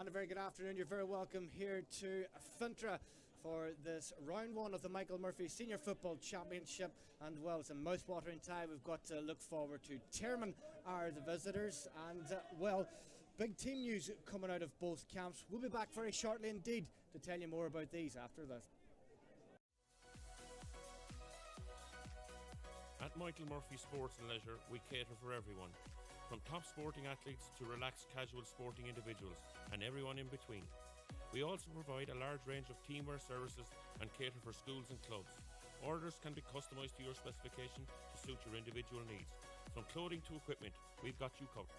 And a very good afternoon. You're very welcome here to Fintra for this round one of the Michael Murphy Senior Football Championship. And well, it's a mouth-watering time. We've got to look forward to Termon are the visitors. And well, big team news coming out of both camps. We'll be back very shortly indeed to tell you more about these after this. At Michael Murphy Sports and Leisure, we cater for everyone. From top sporting athletes to relaxed casual sporting individuals and everyone in between. We also provide a large range of teamwear services and cater for schools and clubs. Orders can be customised to your specification to suit your individual needs. From clothing to equipment, we've got you covered.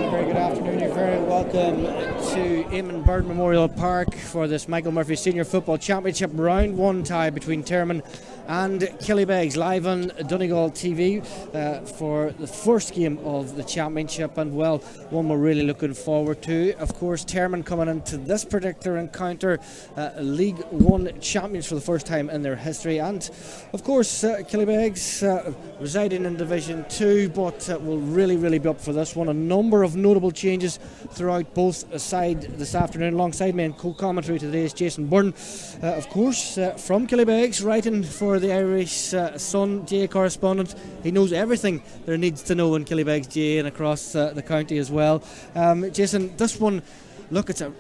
Very good afternoon. You're very welcome to Eamon Byrne Memorial Park for this Michael Murphy Senior Football Championship round one tie between Termon and Killybegs, live on Donegal TV for the first game of the championship, and well, one we're really looking forward to. Of course, Termon coming into this particular encounter, League One champions for the first time in their history, and of course Killybegs residing in Division 2, but will really be up for this one. A number of notable changes throughout both sides this afternoon. Alongside me in co-commentary today is Jason Byrne, of course from Killybegs, writing for the Irish Sun GA correspondent. He knows everything there needs to know in Killybegs GA and across the county as well. Jason, this one, look, it's a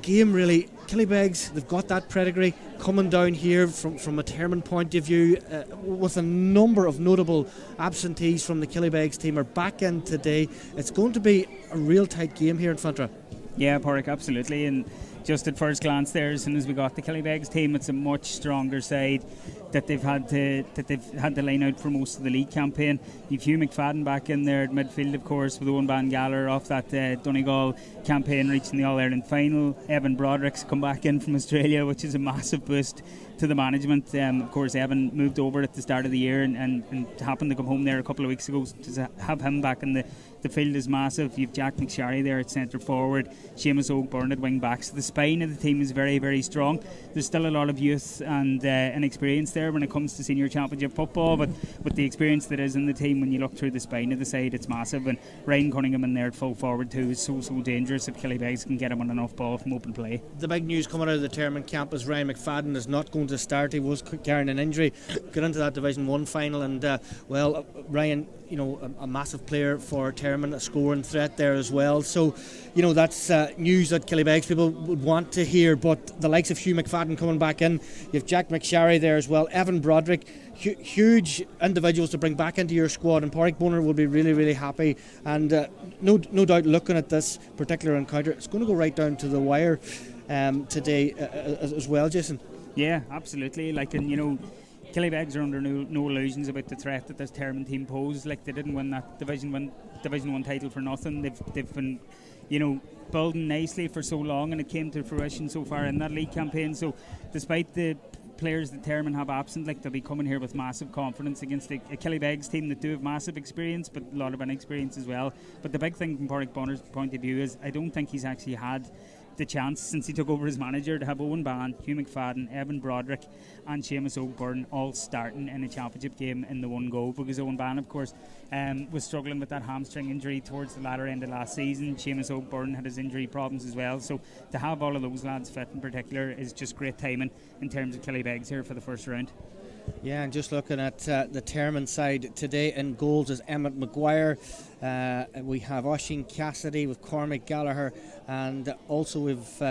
game really. Killybegs, they've got that pedigree coming down here from a Termon point of view, with a number of notable absentees from the Killybegs team are back in today. It's going to be a real tight game here in Fintra. Yeah, Pádraig, absolutely. And just at first glance there, as soon as we got the Killybegs team, it's a much stronger side that they've had to line out for most of the league campaign. You've Hugh McFadden back in there at midfield, of course, with Owen Van Galler off that Donegal campaign reaching the All-Ireland final. Evan Broderick's come back in from Australia, which is a massive boost to the management. Of course, Evan moved over at the start of the year and happened to come home there a couple of weeks ago. To have him back in the field is massive. You've Jack McSharry there at centre forward, Seamus O'Byrne at wing back. So the spine of the team is very strong. There's still a lot of youth and inexperience there when it comes to senior championship football, but with the experience that is in the team, when you look through the spine of the side, it's massive. And Ryan Cunningham in there at full forward too is so dangerous if Killybegs can get him on enough ball from open play. The big news coming out of the Termon camp is Ryan McFadden is not going to start. He was carrying an injury, got into that Division 1 final, and Ryan, a massive player for Termon, a scoring threat there as well. So, that's news that Killybegs people would want to hear. But the likes of Hugh McFadden coming back in, you've Jack McSharry there as well, Evan Broderick, huge individuals to bring back into your squad, and Pádraig Boner will be really happy. And no doubt, looking at this particular encounter, it's going to go right down to the wire today as well, Jason. Yeah, absolutely. Killybegs are under no illusions about the threat that this Termon team pose. They didn't win that Division 1 title for nothing. They've been, building nicely for so long, and it came to fruition so far in that league campaign. So, despite the players that Termon have absent, they'll be coming here with massive confidence against a Killybegs team that do have massive experience, but a lot of inexperience as well. But the big thing from Pádraig Boner's point of view is I don't think he's actually had the chance since he took over as manager to have Owen Ban, Hugh McFadden, Evan Broderick and Seamus O'Byrne all starting in a championship game in the one go, because Owen Ban, of course, was struggling with that hamstring injury towards the latter end of last season. Seamus O'Byrne had his injury problems as well, so to have all of those lads fit in particular is just great timing in terms of Killybegs here for the first round. Yeah, and just looking at the Termon side today, in goals is Emmett Maguire. We have Oisin Cassidy with Cormac Gallagher, and also we've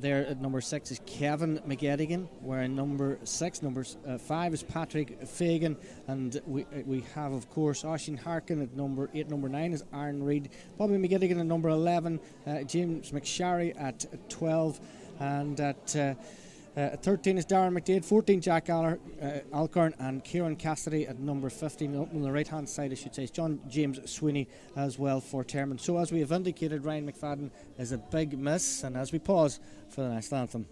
there at number 6 is Kevin McGettigan, where in number 5 is Patrick Fagan, and we have, of course, Oisin Harkin at number 8. Number 9 is Aaron Reid, Bobby McGettigan at number 11, James McSharry at 12, and at 13 is Darren McDade, 14 Jack Alcorn, and Kieran Cassidy at number 15. Up on the right hand side, I should say, is John James Sweeney as well for Termon. So as we have indicated, Ryan McFadden is a big miss, and as we pause for the next anthem.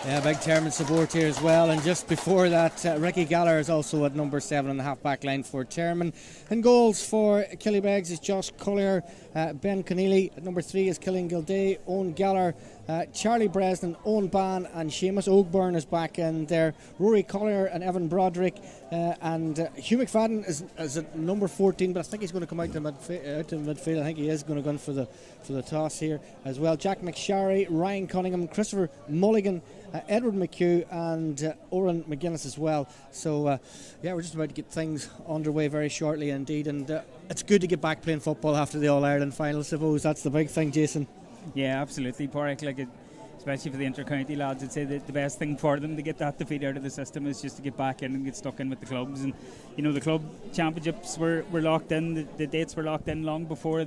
Yeah, big Termon support here as well. And just before that, Ricky Gallagher is also at number 7 on the half-back line for Termon. And goals for Killybegs is Josh Collier, Ben Conneely. At number 3 is Killian Gilday, Owen Gallagher, Charlie Bresnan, Owen Ban, and Seamus Ogburn is back in there. Rory Collier and Evan Broderick, and Hugh McFadden is at number 14, but I think he's going to come out to midfield. I think he is going to go in for the toss here as well. Jack McSharry, Ryan Cunningham, Christopher Mulligan, Edward McHugh, and Oren McGuinness as well. So yeah, we're just about to get things underway very shortly indeed, and it's good to get back playing football after the All-Ireland final. I suppose that's the big thing, Jason. Yeah, absolutely, Pádraig. Especially for the inter-county lads, I'd say that the best thing for them to get that defeat out of the system is just to get back in and get stuck in with the clubs. And you know, the club championships were locked in. The dates were locked in long before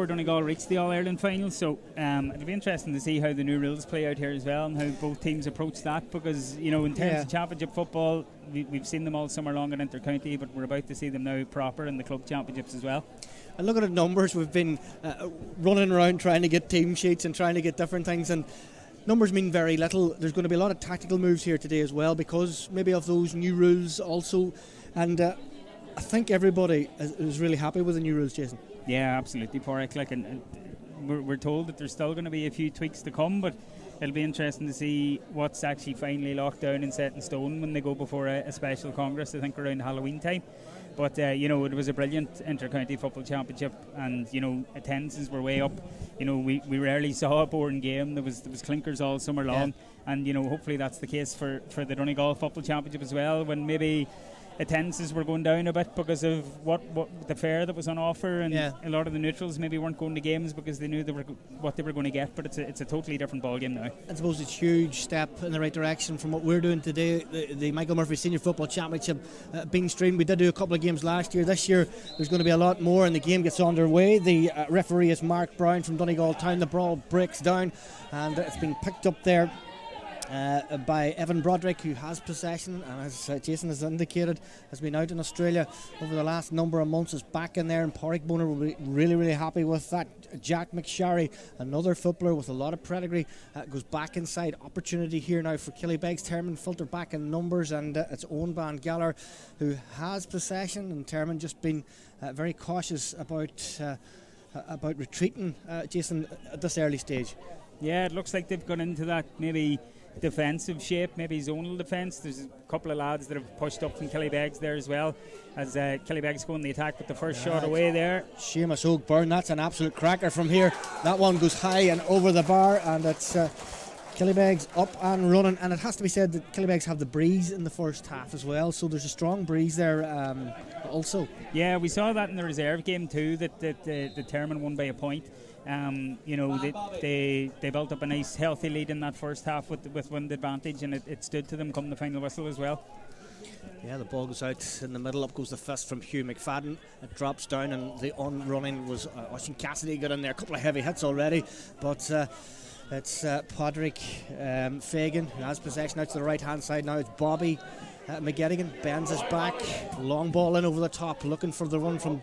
Donegal reached the All-Ireland final, so it'll be interesting to see how the new rules play out here as well, and how both teams approach that, because you know, in terms of championship football, we've seen them all summer long in inter-county, but we're about to see them now proper in the club championships as well. And looking at numbers, we've been running around trying to get team sheets and trying to get different things, and numbers mean very little. There's going to be a lot of tactical moves here today as well, because maybe of those new rules also, and I think everybody is really happy with the new rules, Jason. Yeah, absolutely, Pádraig. And we're told that there's still going to be a few tweaks to come, but it'll be interesting to see what's actually finally locked down and set in stone when they go before a special congress, I think around Halloween time. But you know, it was a brilliant inter-county football championship, and you know, attendances were way up. You know, we rarely saw a boring game. There was clinkers all summer long, and you know, hopefully that's the case for the Donegal football championship as well, when maybe attendances were going down a bit because of what the fare that was on offer, and a lot of the neutrals maybe weren't going to games because they knew what they were going to get. But it's a totally different ball game now. I suppose it's a huge step in the right direction from what we're doing today. The Michael Murphy Senior Football Championship being streamed. We did do a couple of games last year. This year there's going to be a lot more, and the game gets underway. The referee is Mark Brown from Donegal Town. The ball breaks down, and it's been picked up there by Evan Broderick, who has possession, and as Jason has indicated, has been out in Australia over the last number of months, is back in there, and Pádraig Bonar will be really, really happy with that. Jack McSharry, another footballer with a lot of pedigree, goes back inside. Opportunity here now for Killybegs. Termon filter back in numbers, and it's Owen Van Gallagher who has possession, and Termon just been very cautious about retreating, Jason, at this early stage. Yeah, it looks like they've gone into that maybe defensive shape, maybe zonal defence. There's a couple of lads that have pushed up from Killybegs there as well, as Killybegs go in the attack with the first shot away there. Seamus Ogburn, that's an absolute cracker from here. That one goes high and over the bar, and it's Killybegs up and running. And it has to be said that Killybegs have the breeze in the first half as well, so there's a strong breeze there also. Yeah, we saw that in the reserve game too, that the Termon won by a point. You know, they built up a nice healthy lead in that first half with wind advantage, and it stood to them come the final whistle as well. Yeah, the ball goes out in the middle, up goes the fist from Hugh McFadden. It drops down, and the on-running was Oisin Cassidy got in there, a couple of heavy hits already, but it's Pádraig Fagan who has possession out to the right hand side now. It's Bobby McGettigan bends his back, long ball in over the top, looking for the run from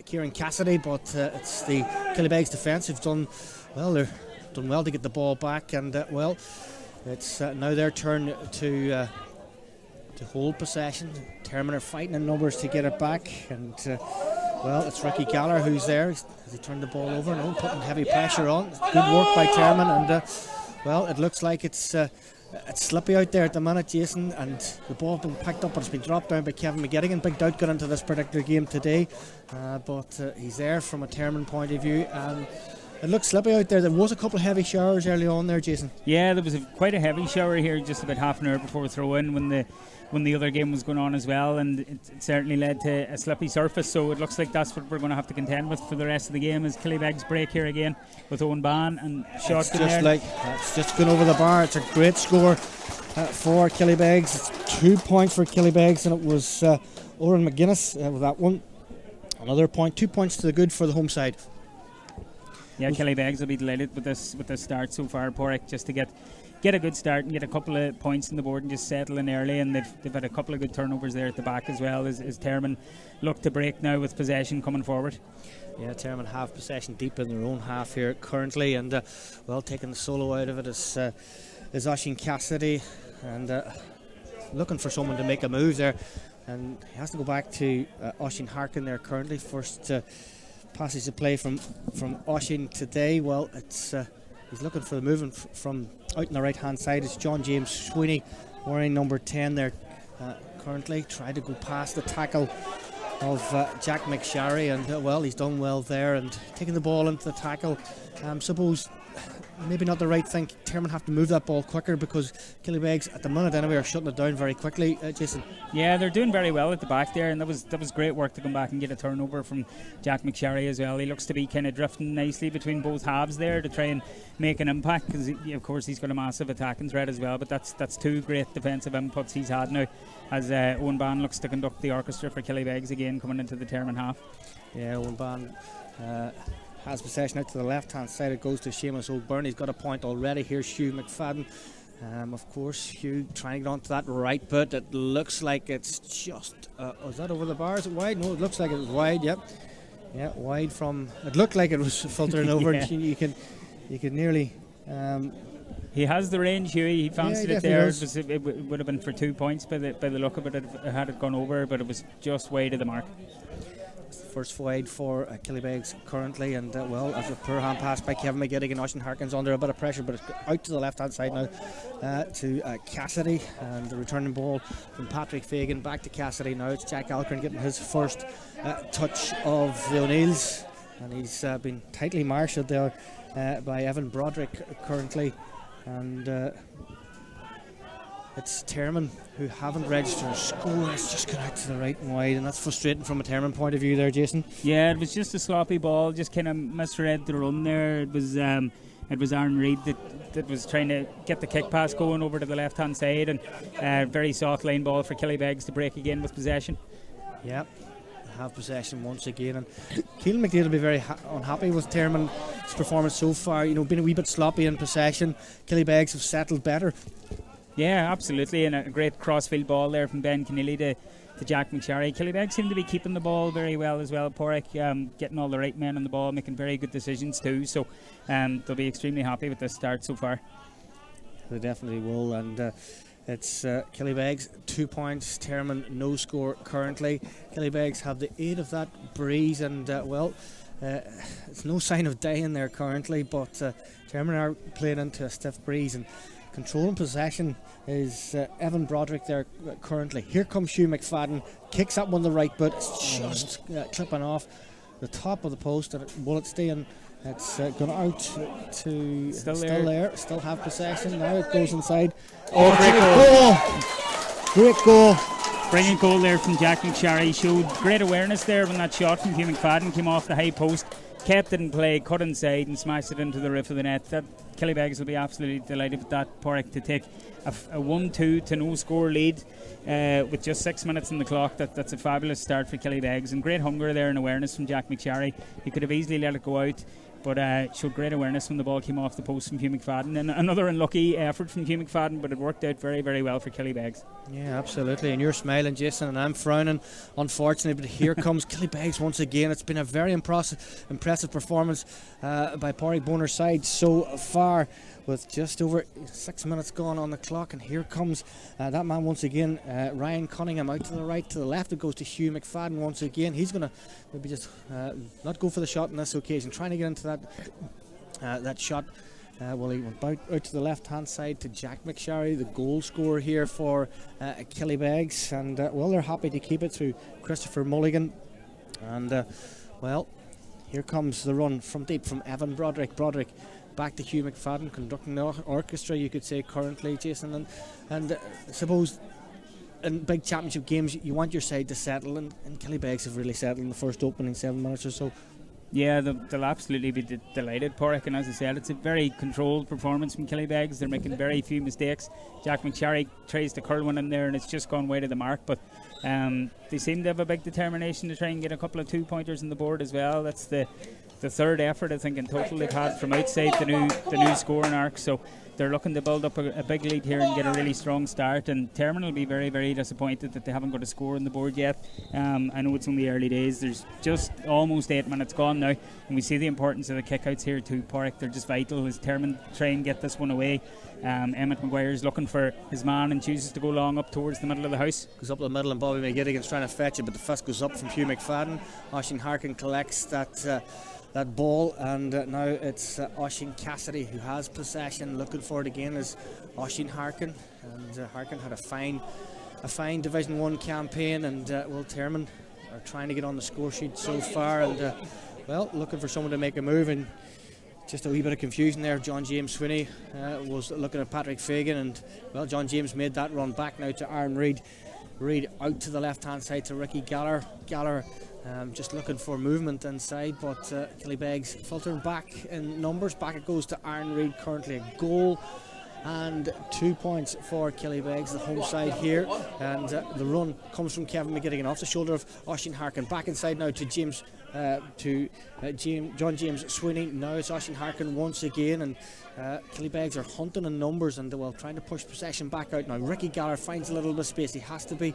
Kieran Cassidy, but it's the Killybegs defence who've done well to get the ball back, and it's now their turn to hold possession. Termon are fighting in numbers to get it back, and it's Ricky Gallagher who's there. Has he turned the ball over? No, putting heavy pressure on. Good work by Termon, and it looks like it's slippy out there at the minute, Jason, and the ball has been picked up, but it's been dropped down by Kevin McGettigan. Big doubt got into this particular game today, but he's there from a Termon point of view, and it looks slippy out there. There was a couple of heavy showers early on there, Jason. Yeah, there was quite a heavy shower here just about half an hour before we throw in when the other game was going on as well, and it certainly led to a slippy surface, so it looks like that's what we're going to have to contend with for the rest of the game, as Killybegs break here again with Owen Ban and shot it's just going over the bar. It's a great score for Killybegs. It's 2 points for Killybegs, and it was Oren McGuinness with that one. Another point, 2 points to the good for the home side. Yeah, Killybegs will be delighted with this start so far, Pádraig, just to get get a good start and get a couple of points on the board and just settle in early. And they've had a couple of good turnovers there at the back as well, as Termon look to break now with possession coming forward. Yeah, Termon have possession deep in their own half here currently, and taking the solo out of it is Oisín Cassidy, and looking for someone to make a move there, and he has to go back to Oisín Harkin there currently. First passage of play from Oisín today. Well, it's he's looking for the movement from out on the right hand side. It's John James Sweeney wearing number 10 there currently, tried to go past the tackle of Jack McSharry, and he's done well there and taking the ball into the tackle. Suppose maybe not the right thing. Termon have to move that ball quicker, because Killybegs at the minute anyway are shutting it down very quickly. Jason. Yeah, they're doing very well at the back there, and that was great work to come back and get a turnover from Jack McSharry as well. He looks to be kind of drifting nicely between both halves there to try and make an impact, because of course he's got a massive attacking threat as well. But that's two great defensive inputs he's had now, as Owen Ban looks to conduct the orchestra for Killybegs again coming into the Termon half. Yeah, Owen Ban has possession out to the left hand side. It goes to Seamus O'Byrne. He's got a point already. Here's Hugh McFadden. Of course, Hugh trying to get onto that right boot. It looks like it's just is that over the bar? Is it wide? No, it looks like it was wide. Yep. Yeah, wide from. It looked like it was filtering over. Yeah. You could nearly. He has the range, Hughie. He fancied it there. It would have been for 2 points by the look of it. Had it gone over, but it was just wide of the mark. First wide for Killybegs currently, and as a poor hand pass by Kevin McGiddick, and Oisín Harkin's under a bit of pressure, but it's out to the left hand side now to Cassidy, and the returning ball from Patrick Fagan back to Cassidy. Now it's Jack Alcorn getting his first touch of the O'Neills, and he's been tightly marshalled there by Evan Broderick currently, and it's Termon who haven't registered a score. It's just gone out to the right and wide, and that's frustrating from a Termon point of view there, Jason. Yeah, it was just a sloppy ball, just kind of misread the run there. It was Aaron Reid that was trying to get the kick pass going over to the left hand side, and very soft line ball for Killybegs to break again with possession. Yep, have possession once again, and Keelan McNeil will be very unhappy with Termon's performance so far. Been a wee bit sloppy in possession. Killybegs have settled better. Yeah, absolutely, and a great crossfield ball there from Ben Keneally to Jack McSharry. Killybegs seem to be keeping the ball very well as well. Porrick getting all the right men on the ball, making very good decisions too, so they'll be extremely happy with this start so far. They definitely will, and it's Killybegs 2 points, Termon no score currently. Killybegs have the aid of that breeze, and it's no sign of dying there currently, but Termon are playing into a stiff breeze, and controlling possession is Evan Broderick there currently. Here comes Hugh McFadden, kicks that one the right boot. It's just clipping off the top of the post, and will it stay in? It's gone out to still there. Still have possession. Now it goes inside. Great goal. Brilliant goal there from Jack McSharry. Showed great awareness there when that shot from Hugh McFadden came off the high post. Kept it in play, cut inside and smashed it into the roof of the net. That Killybegs will be absolutely delighted with that. Porrick to take a 1-2 to no score lead with just 6 minutes on the clock. That's a fabulous start for Killybegs, and great hunger there and awareness from Jack McSharry. He could have easily let it go out, but showed great awareness when the ball came off the post from Hugh McFadden, and another unlucky effort from Hugh McFadden, but it worked out very, very well for Killybegs. Yeah, absolutely, and you're smiling, Jason, and I'm frowning, unfortunately, but here comes Killybegs once again. It's been a very impressive performance by Porrick Bonner's side so far, with just over 6 minutes gone on the clock, and here comes that man once again, Ryan Cunningham, out to the right. To the left it goes to Hugh McFadden once again. He's going to maybe just not go for the shot on this occasion, trying to get into that shot. He went out to the left hand side to Jack McSharry, the goal scorer here for Killybegs, and they're happy to keep it through Christopher Mulligan, and here comes the run from deep from Evan Broderick back to Hugh McFadden, conducting the orchestra, you could say, currently, Jason, and I suppose in big championship games you want your side to settle, and Killybegs have really settled in the first opening 7 minutes or so. Yeah, they'll absolutely be delighted, Porrick, and as I said, it's a very controlled performance from Killybegs. They're making very few mistakes. Jack McSherry tries to curl one in there and it's just gone way to the mark, but they seem to have a big determination to try and get a couple of 2-pointers on the board as well. That's the third effort, I think, in total they've had from outside the new scoring arc, so they're looking to build up a big lead here and get a really strong start, and Termon will be very, very disappointed that they haven't got a score on the board yet. I know it's only early days, there's just almost 8 minutes gone now, and we see the importance of the kickouts here too, Porrick. They're just vital as Termon try and get this one away. Emmett Maguire's looking for his man and chooses to go long up towards the middle of the house. Goes up the middle and Bobby McGettigan's trying to fetch it, but the fist goes up from Hugh McFadden. Oisin Harkin collects that ball, and now it's Oisin Cassidy who has possession. Looking for it again is Oisin Harkin, and Harkin had a fine Division 1 campaign, and Termon are trying to get on the score sheet so far, and looking for someone to make a move, and just a wee bit of confusion there. John James Sweeney was looking at Patrick Fagan, and John James made that run back now to Aaron Reid. Reid out to the left hand side to Ricky Galler. Just looking for movement inside, but Killybegs filtering back in numbers. Back it goes to Aaron Reid, currently a goal and 2 points for Killybegs, the home side here. And the run comes from Kevin McGettigan off the shoulder of Oisin Harkin. Back inside now to John James Sweeney. Now it's Oisin Harkin once again, and Killybegs are hunting in numbers and trying to push possession back out now. Ricky Galler finds a little bit of space. He has to be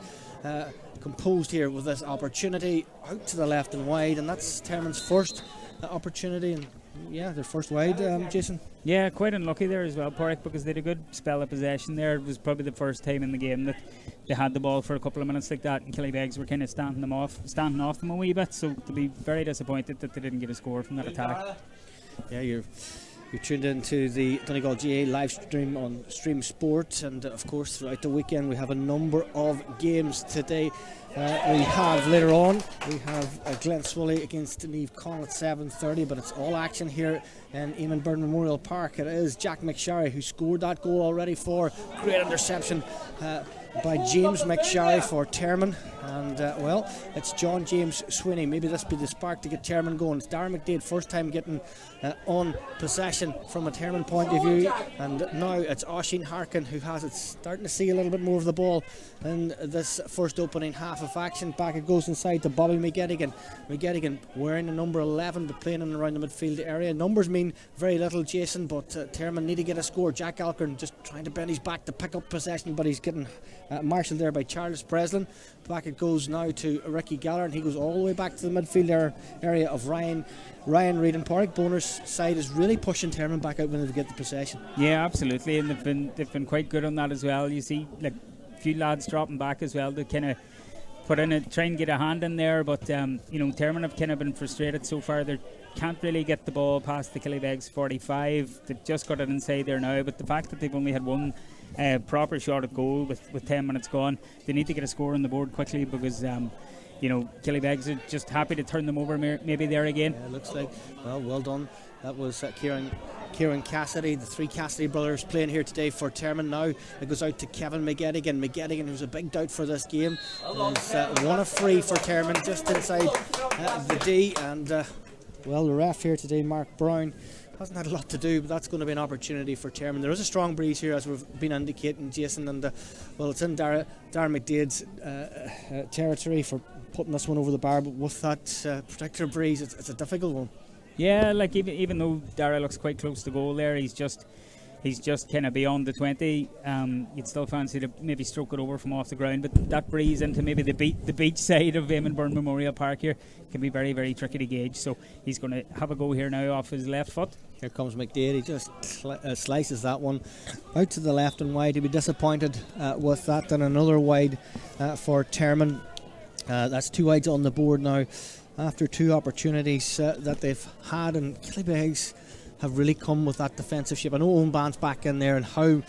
composed here with this opportunity out to the left and wide, and that's Termon's first opportunity, and their first wide, Jason. Yeah, quite unlucky there as well, Porrick, because they had a good spell of possession there. It was probably the first time in the game that they had the ball for a couple of minutes like that, and Killybegs were kind of standing off them a wee bit, so they'll be very disappointed that they didn't get a score from that attack. Yeah, you're tuned into the Donegal GA live stream on Stream Sport, and of course throughout the weekend we have a number of games today. We have later on Glen Swilly against Neve Con at 7:30, but it's all action here in Eamon Byrne Memorial Park. It is Jack McSherry who scored that goal already for great interception by James McSherry for Termon, and it's John James Sweeney. Maybe this be the spark to get Termon going. It's Darren McDade, first time getting on possession from a Termon point of view, and now it's Oisin Harkin who has it, starting to see a little bit more of the ball in this first opening half of action. Back it goes inside to Bobby McGettigan. McGettigan wearing the number 11 but playing in around the midfield area. Numbers mean very little, Jason, but Termon need to get a score. Jack Alcorn just trying to bend his back to pick up possession, but he's getting marshalled there by Charles Breslin. Back it goes now to Ricky Galler, and he goes all the way back to the midfield area of Ryan Reid, and Porrick Bonner's side is really pushing Termon back out when they get the possession. Yeah, absolutely, and they've been quite good on that as well. You see, like, a few lads dropping back as well to kind of try and get a hand in there, but Termon have kind of been frustrated so far. They can't really get the ball past the Killybegs 45. They've just got it inside there now, but the fact that they've only had one proper shot at goal with 10 minutes gone, they need to get a score on the board quickly, because Killybegs are just happy to turn them over maybe there again. Yeah, it looks like, well done. That was Kieran Cassidy, the three Cassidy brothers playing here today for Termon. Now it goes out to Kevin McGettigan. McGettigan, who's a big doubt for this game, is one of three for Termon, just inside the D, and the ref here today, Mark Brown, hasn't had a lot to do, but that's going to be an opportunity for Termon. There is a strong breeze here, as we've been indicating, Jason, and it's in Darren McDade's territory for putting this one over the bar, but with that particular breeze, it's a difficult one. Yeah, like even though Dara looks quite close to goal there, he's just kind of beyond the 20. You'd still fancy to maybe stroke it over from off the ground, but that breeze into maybe the beach side of Eamon Byrne Memorial Park here can be very, very tricky to gauge. So he's going to have a go here now off his left foot. Here comes McDade. He just slices that one out to the left and wide. He'll be disappointed with that. And another wide for Termon. That's two wides on the board now after two opportunities that they've had, and Killybegs have really come with that defensive shape. I know Owen Band's back in there, and how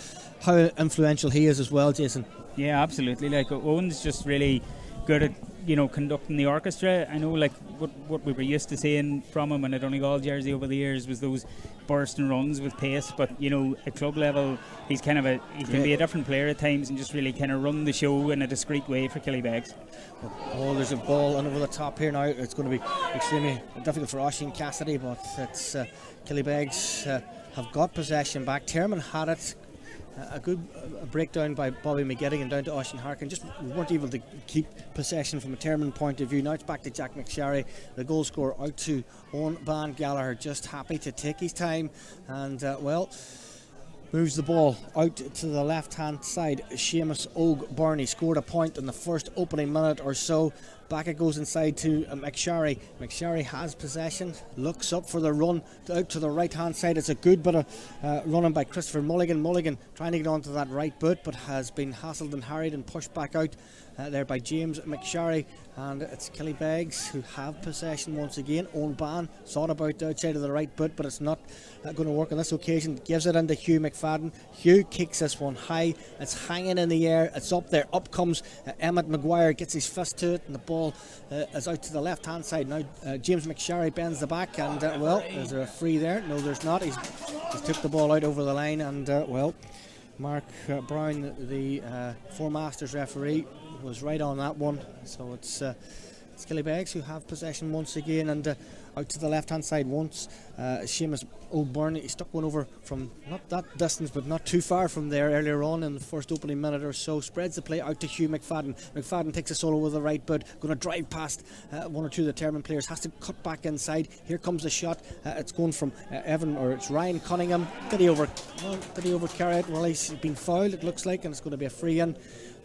influential he is as well, Jason. Yeah, absolutely. Like, Owen's just really good at conducting the orchestra. I know, like, what we were used to seeing from him in a Donegal jersey over the years was those bursting runs with pace. But at club level, he can be a different player at times and just really kind of run the show in a discreet way for Killybegs. Oh, there's a ball and over the top here now. It's going to be extremely difficult for Oisin Cassidy, but it's Killybegs have got possession back. Termon had it. A good breakdown by Bobby McGettigan down to Oisin Harkin. Just weren't able to keep possession from a Termon point of view. Now it's back to Jack McSherry, the goal scorer, out to Owen Van Gallagher, just happy to take his time and moves the ball out to the left hand side. Seamus O'Byrne scored a point in the first opening minute or so. Back it goes inside to McSherry. McSherry has possession, looks up for the run out to the right hand side. It's a good bit of running by Christopher Mulligan. Mulligan trying to get onto that right boot, but has been hassled and harried and pushed back out there by James McSherry. And it's Killybegs who have possession once again. Owen Ban thought about the outside of the right boot, but it's not going to work on this occasion. Gives it into Hugh McFadden. Hugh kicks this one high. It's hanging in the air. It's up there. Up comes Emmett Maguire, gets his fist to it, and the ball is out to the left hand side. Now James McSherry bends the back, and is there a free there? No, there's not. He's took the ball out over the line, and Mark Brown, the Four Masters referee, was right on that one. So it's Killybegs who have possession once again, and out to the left hand side once. Seamus O'Byrne, he stuck one over from not that distance but not too far from there earlier on in the first opening minute or so. Spreads the play out to Hugh McFadden. McFadden takes a solo with the right boot, going to drive past one or two of the Termon players, has to cut back inside. Here comes the shot. It's going from it's Ryan Cunningham. Did he overcarry it? Well, he's been fouled, it looks like, and it's going to be a free in.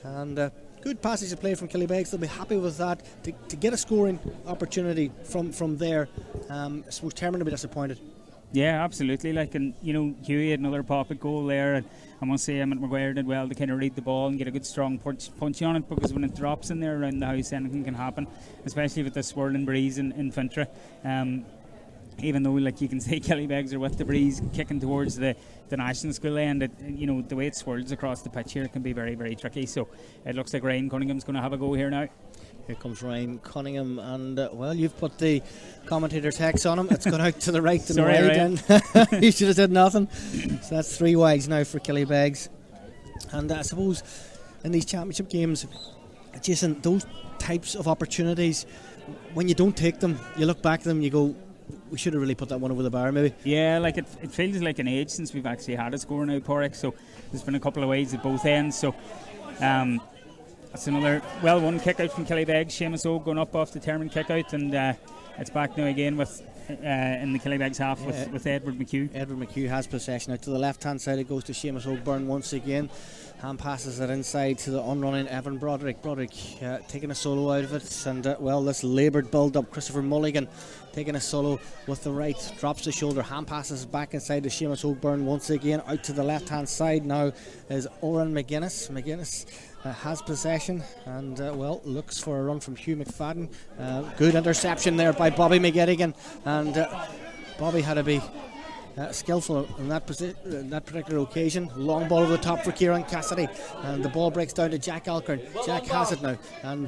And good passage of play from Killybegs. They'll be happy with that to get a scoring opportunity from there. I suppose Termon will be disappointed. Yeah, absolutely. Hughie had another pop-it goal there, and I must say Emmett Maguire did well to kind of read the ball and get a good strong punch on it, because when it drops in there around the house, anything can happen, especially with the swirling breeze in Fintra. Even though, like, you can say Killybegs are with the breeze kicking towards the National School end, the way it swirls across the pitch here can be very, very tricky. So it looks like Ryan Cunningham's going to have a go here now. Here comes Ryan Cunningham, and you've put the commentator's hex on him. It's gone out to the right and Sorry, wide, Ryan. and he should have said nothing. So that's 3 wides now for Killybegs. And I suppose in these championship games, Jason, those types of opportunities, when you don't take them, you look back at them, you go, we should have really put that one over the bar, maybe. Yeah, like it feels like an age since we've actually had a score now, Porrick. So there's been a couple of ways at both ends. So that's another well-won kick-out from Killybegs. Seamus O going up off the Termon kick-out, and it's back now again with in the Killybegs half with Edward McHugh. Edward McHugh has possession. Now to the left-hand side it goes to Seamus O'Byrne once again. Hand passes it inside to the unrunning Evan Broderick. Broderick taking a solo out of it, and this laboured build-up. Christopher Mulligan taking a solo with the right, drops the shoulder, hand passes back inside to Seamus O'Byrne once again. Out to the left-hand side now is Oren McGuinness. McGuinness has possession and looks for a run from Hugh McFadden. Good interception there by Bobby McGettigan, and Bobby had to be skillful in that particular occasion. Long ball over the top for Kieran Cassidy, and the ball breaks down to Jack Alcorn. Jack has it now, and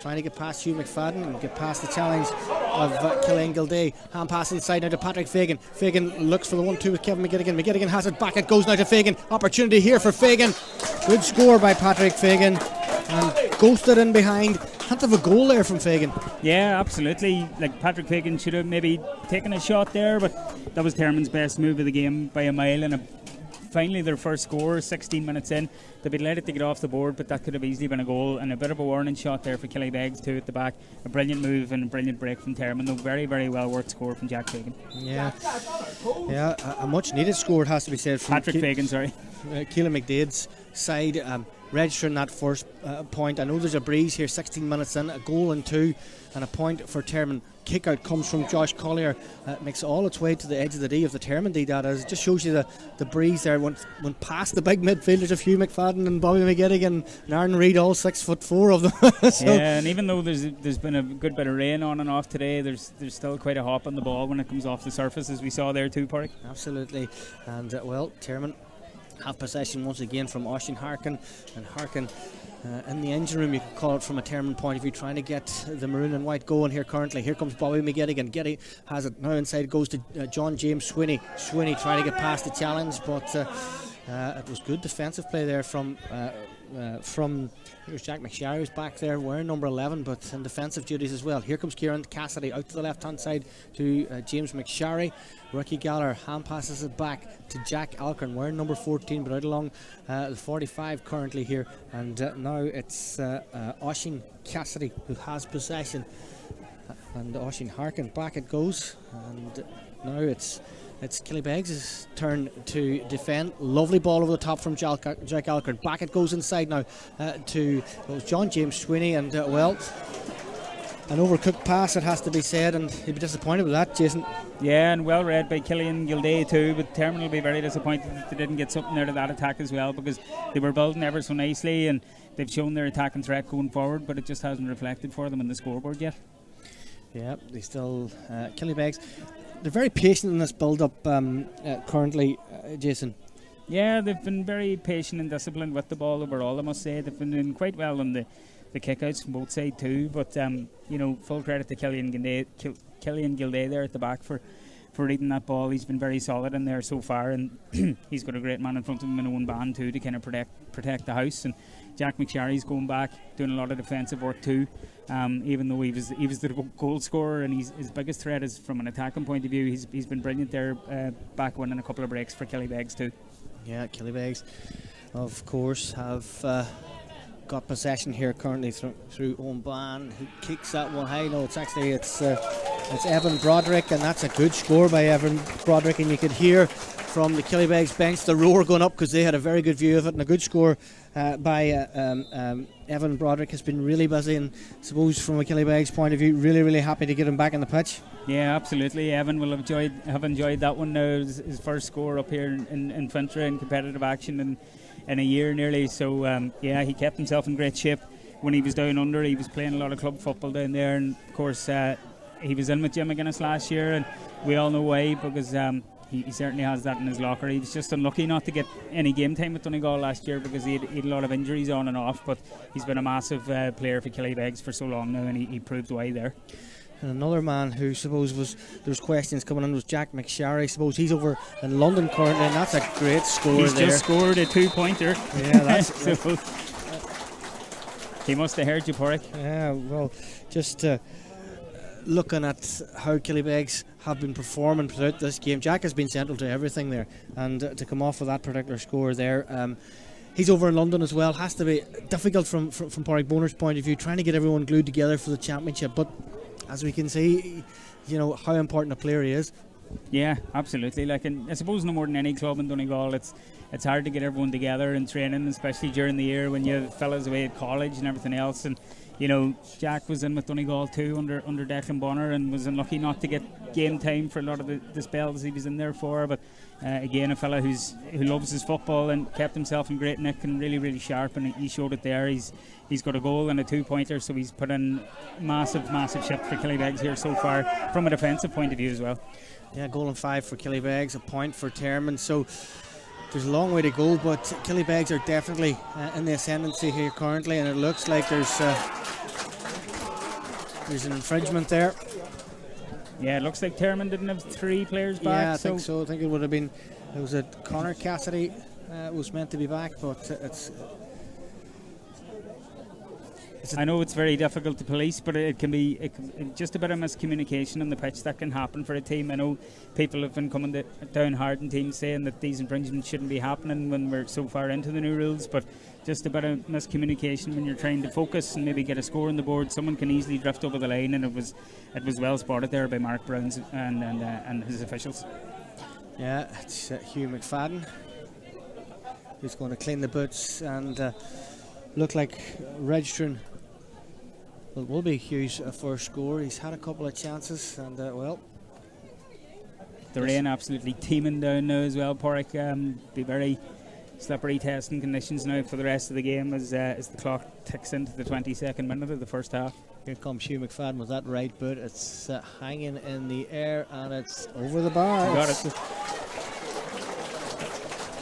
trying to get past Hugh McFadden and get past the challenge of Killian Gilday. Hand pass inside now to Patrick Fagan. Fagan looks for the 1-2 with Kevin McGettigan. McGettigan has it back. It goes now to Fagan. Opportunity here for Fagan. Good score by Patrick Fagan, and ghosted in behind. Hint of a goal there from Fagan. Yeah, absolutely. Like, Patrick Fagan should have maybe taken a shot there, but that was Termon's best move of the game by a mile, and finally their first score 16 minutes in. They'd been let it to get off the board, but that could have easily been a goal, and a bit of a warning shot there for Killybegs too at the back. A brilliant move and a brilliant break from Termon, though very, very well worked score from Jack Fagan. Yeah, a much needed score, it has to be said, from Patrick Fagan, sorry. Keelan McDade's side, registering that first point. I know there's a breeze here, 16 minutes in, a goal and 2 and a point for Termon. Kick out comes from Josh Collier, makes all its way to the edge of the D of the Termon D, that is. It just shows you the breeze there. Went past the big midfielders of Hugh McFadden and Bobby McGettigan and Aaron Reid, all 6'4" of them. So yeah, and even though there's been a good bit of rain on and off today, there's still quite a hop on the ball when it comes off the surface, as we saw there too, Porrick. Absolutely. And Termon have possession once again from Oisin Harkin, and Harkin in the engine room, you could call it, from a Termon point of view, trying to get the maroon and white going here currently. Here comes Bobby McGettigan. Getty has it now inside, goes to John James Swinney. Swinney trying to get past the challenge, but it was good defensive play there from here's Jack McSharry, who's back there wearing number 11, but in defensive duties as well. Here comes Kieran Cassidy out to the left hand side to James McSharry. Ricky Gallagher hand passes it back to Jack Alcorn wearing number 14, but out along the 45 currently here, and now it's Oisin Cassidy who has possession, and Oisin Harkin back it goes, and now it's Killybegs' turn to defend. Lovely ball over the top from Jack Alcorn. Back it goes inside now to John James Swinney, and an overcooked pass, it has to be said, and he'd be disappointed with that, Jason. Yeah, and well read by Killian Gilday too, but Termon will be very disappointed that they didn't get something out of that attack as well, because they were building ever so nicely and they've shown their attacking threat going forward, but it just hasn't reflected for them in the scoreboard yet. Yeah, they still Killybegs, they're very patient in this build-up currently, Jason. Yeah, they've been very patient and disciplined with the ball overall, I must say. They've been doing quite well on the kickouts from both sides too, but full credit to Killian Gilday there at the back for reading that ball. He's been very solid in there so far, and he's got a great man in front of him in Owen Band too to kind of protect the house. And Jack McSharry's going back, doing a lot of defensive work too, even though he was the goal scorer, and his biggest threat is from an attacking point of view. He's been brilliant there, back winning a couple of breaks for Killybegs too. Yeah, Killybegs of course have got possession here currently through Owen Ban, who kicks that one high. No, it's Evan Broderick, and that's a good score by Evan Broderick, and you could hear from the Killybegs bench the roar going up because they had a very good view of it, and a good score by Evan Broderick. Has been really busy, and I suppose from a Killybegs point of view, really happy to get him back in the pitch. Yeah, absolutely. Evan will have enjoyed that one now. His first score up here in Fintra in competitive action in a year nearly, so he kept himself in great shape when he was down under. He was playing a lot of club football down there, and of course he was in with Jim McGuinness last year, and we all know why, because he certainly has that in his locker. He was just unlucky not to get any game time with Donegal last year because he had a lot of injuries on and off, but he's been a massive player for Killybegs for so long now, and he proved why there. And another man who suppose there's questions coming in was Jack McSharry. Suppose he's over in London currently, and that's a great score. He's there. Just scored a 2-pointer. Yeah, that's so he must have heard you, Porrick. Yeah, well, just looking at how Killybegs have been performing throughout this game, Jack has been central to everything there, and to come off with that particular score there. He's over in London as well. Has to be difficult from Porrick Boner's point of view, trying to get everyone glued together for the championship, but as we can see, how important a player he is. Yeah, absolutely. And I suppose no more than any club in Donegal, it's hard to get everyone together in training, especially during the year when you have fellas away at college and everything else. And Jack was in with Donegal too under Declan Bonner, and was unlucky not to get game time for a lot of the spells he was in there for. But again, a fella who loves his football and kept himself in great nick, and really sharp, and he showed it there. He's got a goal and a 2-pointer, so he's put in massive shift for Killybegs here so far from a defensive point of view as well. Yeah, goal and 5 for Killybegs, a point for Termon. So there's a long way to go, but Killybegs are definitely in the ascendancy here currently, and it looks like there's an infringement there. Yeah, it looks like Termon didn't have 3 players back. Yeah, I think so. I think it would have been, it was Connor Cassidy was meant to be back, but I know it's very difficult to police, but it can be just a bit of miscommunication on the pitch that can happen for a team. I know people have been coming down hard on teams saying that these infringements shouldn't be happening when we're so far into the new rules, but just a bit of miscommunication when you're trying to focus and maybe get a score on the board. Someone can easily drift over the line, and it was well spotted there by Mark Browns and his officials. Yeah, it's Hugh McFadden who's going to clean the boots and look like registering. Well, it will be Hugh's first score. He's had a couple of chances, and the rain absolutely teeming down now as well, Porrick. Be very slippery testing conditions now for the rest of the game as the clock ticks into the 22nd minute of the first half. Here comes Hugh McFadden with that right boot. It's hanging in the air, and it's over the bar. Got it.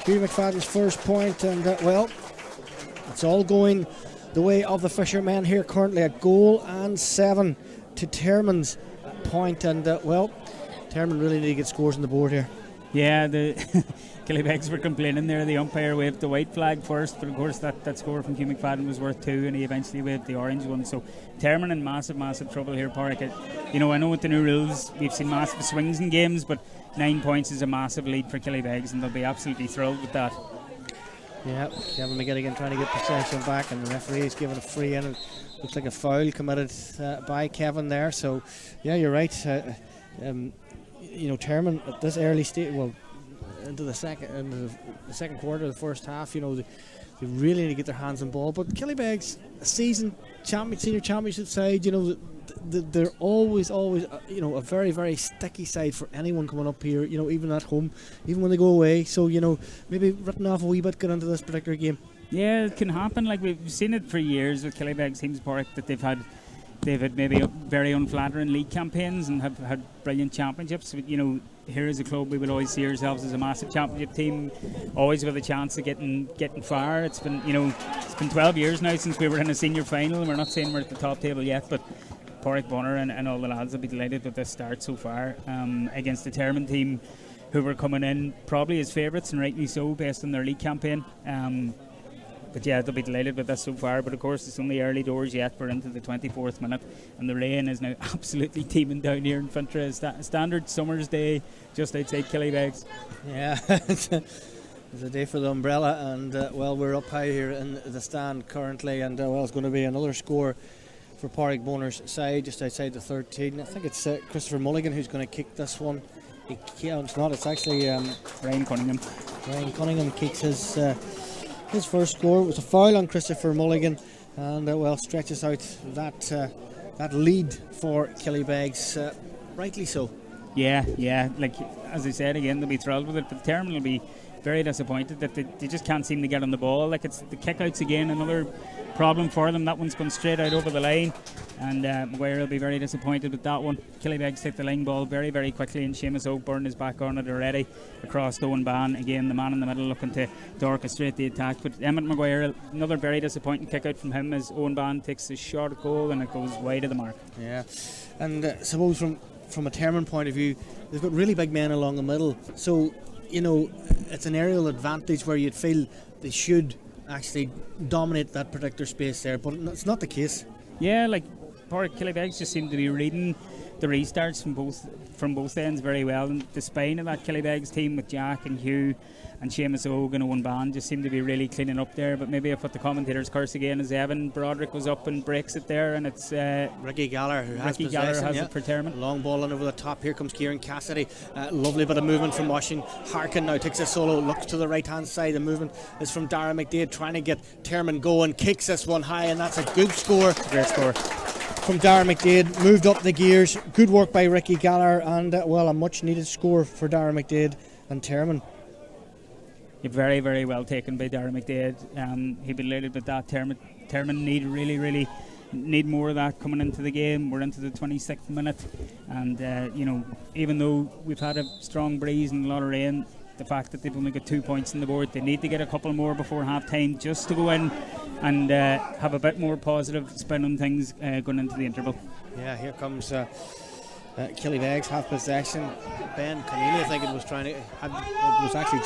Hugh McFadden's first point, and it's all going the way of the Fishermen here currently. A goal and 7 to Termon's point, and Termon really need to get scores on the board here. Yeah, the Killybegs were complaining there. The umpire waved the white flag first, but of course that score from Hugh McFadden was worth 2, and he eventually waved the orange one. So Termon in massive trouble here, Pádraig. I know with the new rules we've seen massive swings in games, but 9 points is a massive lead for Killybegs, and they'll be absolutely thrilled with that. Yeah, Kevin McGilligan trying to get possession back, and the referee is giving a free in. It looks like a foul committed by Kevin there. So yeah, you're right. Termon at this early stage, into the second quarter of the first half, they really need to get their hands on ball. But Killybegs, a seasoned senior championship side, they're always a very, very sticky side for anyone coming up here, even at home, even when they go away. So maybe written off a wee bit going into this particular game. Yeah, it can happen. Like we've seen it for years with Killybegs teams, Pádraig, that they've had maybe very unflattering league campaigns and have had brilliant championships. But, here as a club, we will always see ourselves as a massive championship team, always with a chance of getting far. It's been 12 years now since we were in a senior final, and we're not saying we're at the top table yet, but Pádraig Bonner and all the lads will be delighted with this start so far against the Termon team, who were coming in probably as favourites, and rightly so based on their league campaign. But yeah, they'll be delighted with this so far. But of course, it's only early doors yet. We're into the 24th minute, and the rain is now absolutely teeming down here in Fintra. It's a standard summer's day just outside Killybegs. Yeah, it's a day for the umbrella, and we're up high here in the stand currently, and it's going to be another score for Pádraig Bonner's side, just outside the 13. I think it's Christopher Mulligan who's going to kick this one. It's not. It's actually Ryan Cunningham. Ryan Cunningham kicks his first score. It was a foul on Christopher Mulligan, and stretches out that lead for Killybegs, rightly so. Yeah, like as I said again, they'll be thrilled with it, but Termon will be very disappointed that they just can't seem to get on the ball. Like, it's the kick-outs again, another problem for them. That one's gone straight out over the line, and Maguire will be very disappointed with that one. Killybegs take the line ball very, very quickly, and Seamus O'Byrne is back on it already across to Owen Ban. Again, the man in the middle looking to orchestrate the attack, but Emmett Maguire, another very disappointing kick-out from him as Owen Ban takes a shot at goal, and it goes wide of the mark. Yeah, and suppose from a Termon point of view, they've got really big men along the middle, so it's an aerial advantage where you'd feel they should actually dominate that particular space there, but it's not the case. Yeah, like Killybegs just seem to be reading the restarts from both ends very well, and the spine of that Killybegs team with Jack and Hugh and Seamus Ogue and Owen Ban just seem to be really cleaning up there. But maybe if what the commentators curse again is Evan Broderick goes up and breaks it there, and it's Ricky Gallagher who has it for Termon. Long ball in over the top. Here comes Kieran Cassidy. Lovely bit of movement from Washington. Harkin now takes a solo, looks to the right hand side. The movement is from Dara McDaid trying to get Termon going. Kicks this one high, and that's a good score. Great score from Dara McDaid, moved up the gears. Good work by Ricky Gallagher, and a much needed score for Dara McDaid and Termon. Very, very well taken by Dara McDaid. He'd be delighted with that. Termon need really need more of that coming into the game. We're into the 26th minute, and even though we've had a strong breeze and a lot of rain, the fact that they've only got 2 points on the board, they need to get a couple more before half time just to go in and have a bit more positive spin on things going into the interval. Yeah, here comes Killybegs, half possession. Ben Conneely, I think it was it was actually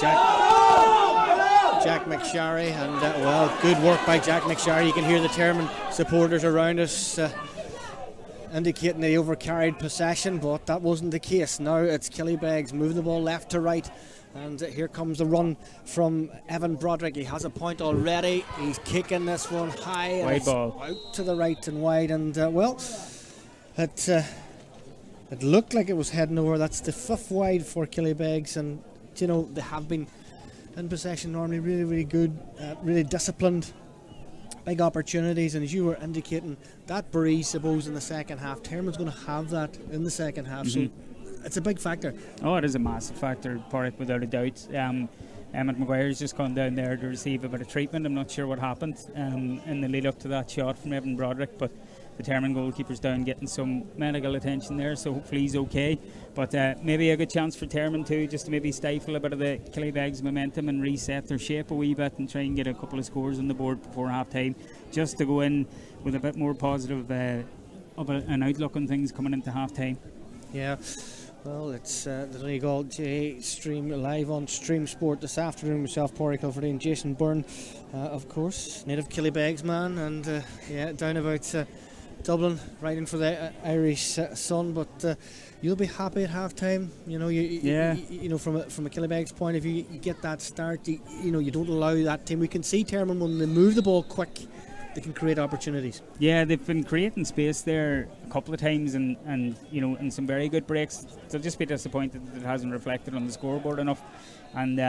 Jack McSharry, and good work by Jack McSharry. You can hear the Termon supporters around us indicating they overcarried possession, but that wasn't the case. Now it's Killybegs moving the ball left to right, and here comes the run from Evan Broderick. He has a point already. He's kicking this one high, wide ball out to the right and wide, and it looked like it was heading over. That's the fifth wide for Killybegs, and they have been in possession normally really, really good, really disciplined, big opportunities, and as you were indicating, that breeze, suppose, in the second half, Termon's going to have that in the second half, so it's a big factor. Oh, it is a massive factor, Pádraig, without a doubt. Emmett Maguire's just gone down there to receive a bit of treatment. I'm not sure what happened in the lead up to that shot from Evan Broderick, but the Termon goalkeeper's down getting some medical attention there, so hopefully he's okay. But maybe a good chance for Termon too, just to maybe stifle a bit of the Killybegs momentum and reset their shape a wee bit and try and get a couple of scores on the board before half time, just to go in with a bit more positive of an outlook on things coming into half time. Yeah. Well, it's the Donegal GA stream live on Stream Sport this afternoon. Myself, Pádraig Kilford, and Jason Byrne, of course, native Killybegs man, and down about Dublin, right in for the Irish sun. But you'll be happy at half time. You know, from a Killybegs point of view, you get that start. You don't allow that team. We can see Termon when they move the ball quick, they can create opportunities. Yeah, they've been creating space there a couple of times, and in some very good breaks. They'll just be disappointed that it hasn't reflected on the scoreboard enough. And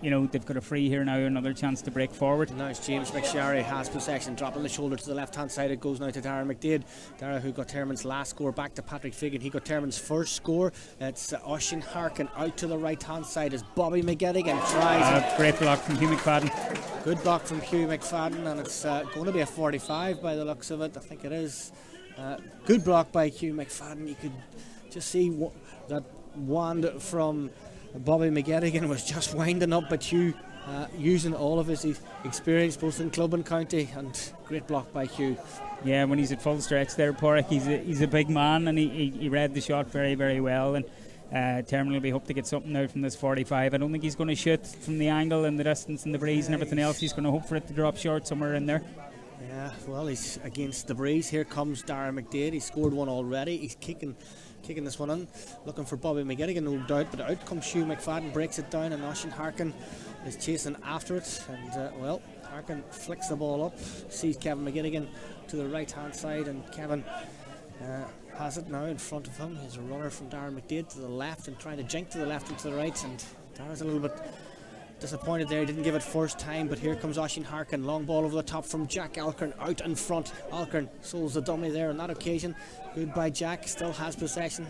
they've got a free here now, another chance to break forward. Now it's James McSherry has possession, dropping the shoulder to the left hand side. It goes now to Dara McDade. Dara, who got Termon's last score, back to Patrick Figan. He got Termon's first score. It's Oisin Harkin out to the right hand side as Bobby McGettigan tries. Great block from Hugh McFadden. Good block from Hugh McFadden, and it's going to be a 45 by the looks of it. I think it is. Good block by Hugh McFadden. You could just see that wand from Bobby McGettigan was just winding up, but Hugh using all of his experience both in club and county, and great block by Hugh. Yeah, when he's at full stretch there, Pádraig, he's a big man, and he read the shot very, very well. And Termon will be hoping to get something out from this 45. I don't think he's going to shoot from the angle and the distance and the breeze and everything else. He's going to hope for it to drop short somewhere in there. Yeah, well, he's against the breeze. Here comes Dara McDade. He's scored one already. He's kicking this one in, looking for Bobby McGettigan, no doubt, but out comes Hugh McFadden, breaks it down, and Oisin Harkin is chasing after it, and Harkin flicks the ball up, sees Kevin McGettigan to the right hand side, and Kevin has it now in front of him. He's a runner from Dara McDade to the left and trying to jink to the left and to the right, and Dara's a little bit disappointed there. He didn't give it first time, but here comes Oisin Harkin. Long ball over the top from Jack Alcorn out in front. Alcorn souls the dummy there on that occasion. Good by Jack, still has possession.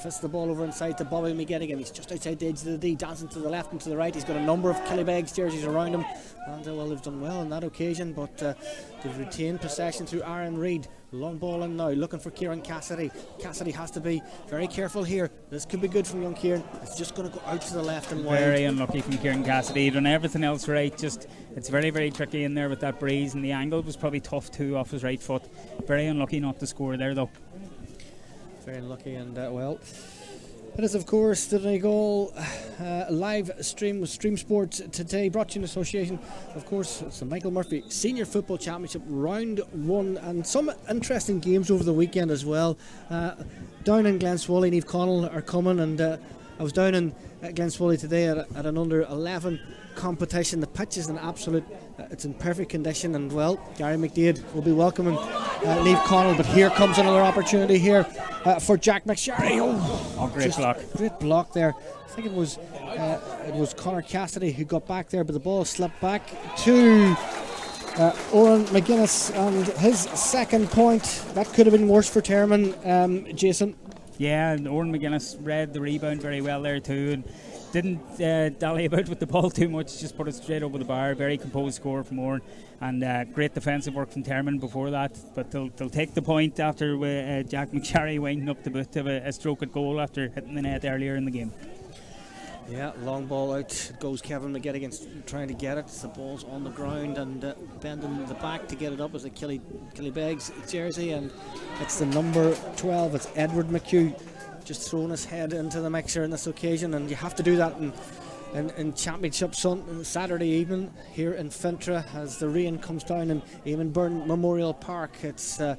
Fists the ball over inside to Bobby McGettigan. He's just outside the edge of the D, dancing to the left and to the right. He's got a number of Killybegs jerseys around him, and they've done well on that occasion, but they've retained possession through Aaron Reid. Long ball in now, looking for Kieran Cassidy. Cassidy has to be very careful here. This could be good from young Kieran. It's just going to go out to the left and wide. Very unlucky from Kieran Cassidy. He done everything else right. Just it's very, very tricky in there with that breeze, and the angle was probably tough too off his right foot. Very unlucky not to score there though. Very unlucky, and it is, of course, the Donegal live stream with Stream Sport today, brought to you in association, of course, it's the Michael Murphy Senior Football Championship Round 1, and some interesting games over the weekend as well. Down in Glenswally, Niamh Connell are coming, and I was down in Glenswally today at an under 11 competition. The pitch is it's in perfect condition, and Gary McDade will be welcoming Niamh Connell, but here comes another opportunity here for Jack McSherry. Great block there. I think it was Conor Cassidy who got back there, but the ball slipped back to Oran McGuinness, and his second point. That could have been worse for Termon, Jason. Yeah, and Oran McGuinness read the rebound very well there too, and didn't dally about with the ball too much, just put it straight over the bar. Very composed score from Oran, and great defensive work from Termon before that, but they'll take the point after Jack McSherry winding up the boot of a stroke at goal after hitting the net earlier in the game. Yeah, long ball out goes Kevin McGettigan trying to get it. The ball's on the ground and bending the back to get it up as a Killybegs jersey, and it's the number 12, it's Edward McHugh, just throwing his head into the mixer on this occasion, and you have to do that in Championship Saturday evening here in Fintra as the rain comes down in Eamon Byrne Memorial Park. It's the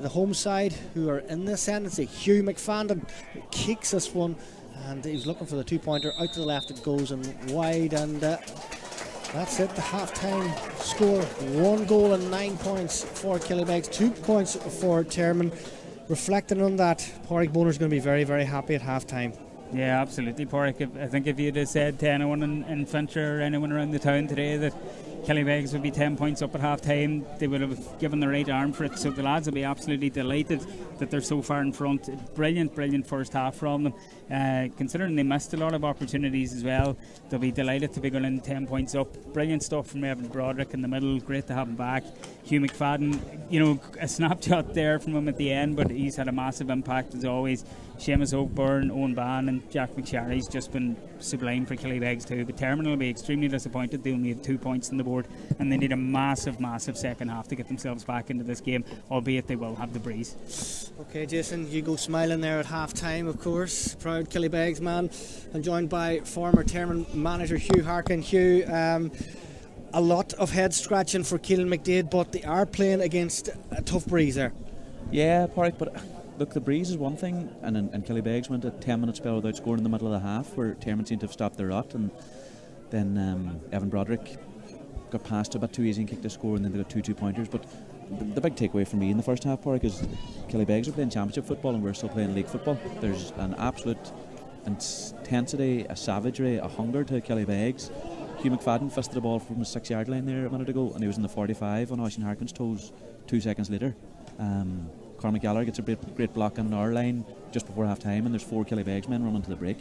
home side who are in the ascendancy. Hugh McFadden kicks this one, and he's looking for the two-pointer out to the left. It goes and wide, and that's it. The half-time score: 1 goal and 9 points for Killybegs, 2 points for Termon. Reflecting on that, Pádraig Boner's going to be very, very happy at half-time. Yeah, absolutely, Pádraig. I think if you'd have said to anyone in Fintra or anyone around the town today that Killybegs would be 10 points up at half-time, they would have given their right arm for it. So the lads will be absolutely delighted that they're so far in front. Brilliant first half from them. Considering they missed a lot of opportunities as well, they'll be delighted to be going in 10 points up. Brilliant stuff from Evan Broderick in the middle. Great to have him back. Hugh McFadden, a snapshot there from him at the end, but he's had a massive impact as always. Seamus O'Byrne, Owen Ban and Jack McSharry's just been sublime for Killybegs too. But Termon will be extremely disappointed. They only have 2 points on the board and they need a massive second half to get themselves back into this game, albeit they will have the breeze. Okay, Jason, you go smiling there at half time, of course. Proud Killybegs man, and joined by former Termon manager Hugh Harkin. Hugh, a lot of head scratching for Keelan McDade, but they are playing against a tough breeze there. Yeah, Park, but look, the breeze is one thing, and Killybegs went a 10-minute spell without scoring in the middle of the half, where Termon seemed to have stopped their rot, and then Evan Broderick got past a bit too easy and kicked a score, and then they got 2 2-pointers. But the big takeaway for me in the first half, Park, is Killybegs are playing championship football and we're still playing league football. There's an absolute intensity, a savagery, a hunger to Killybegs. Hugh McFadden fisted the ball from the 6-yard line there a minute ago, and he was in the 45 on Oisin Harkin's toes 2 seconds later. Cormac Gallagher gets a great block on our line just before half time, and there's 4 Killybegs men running to the break.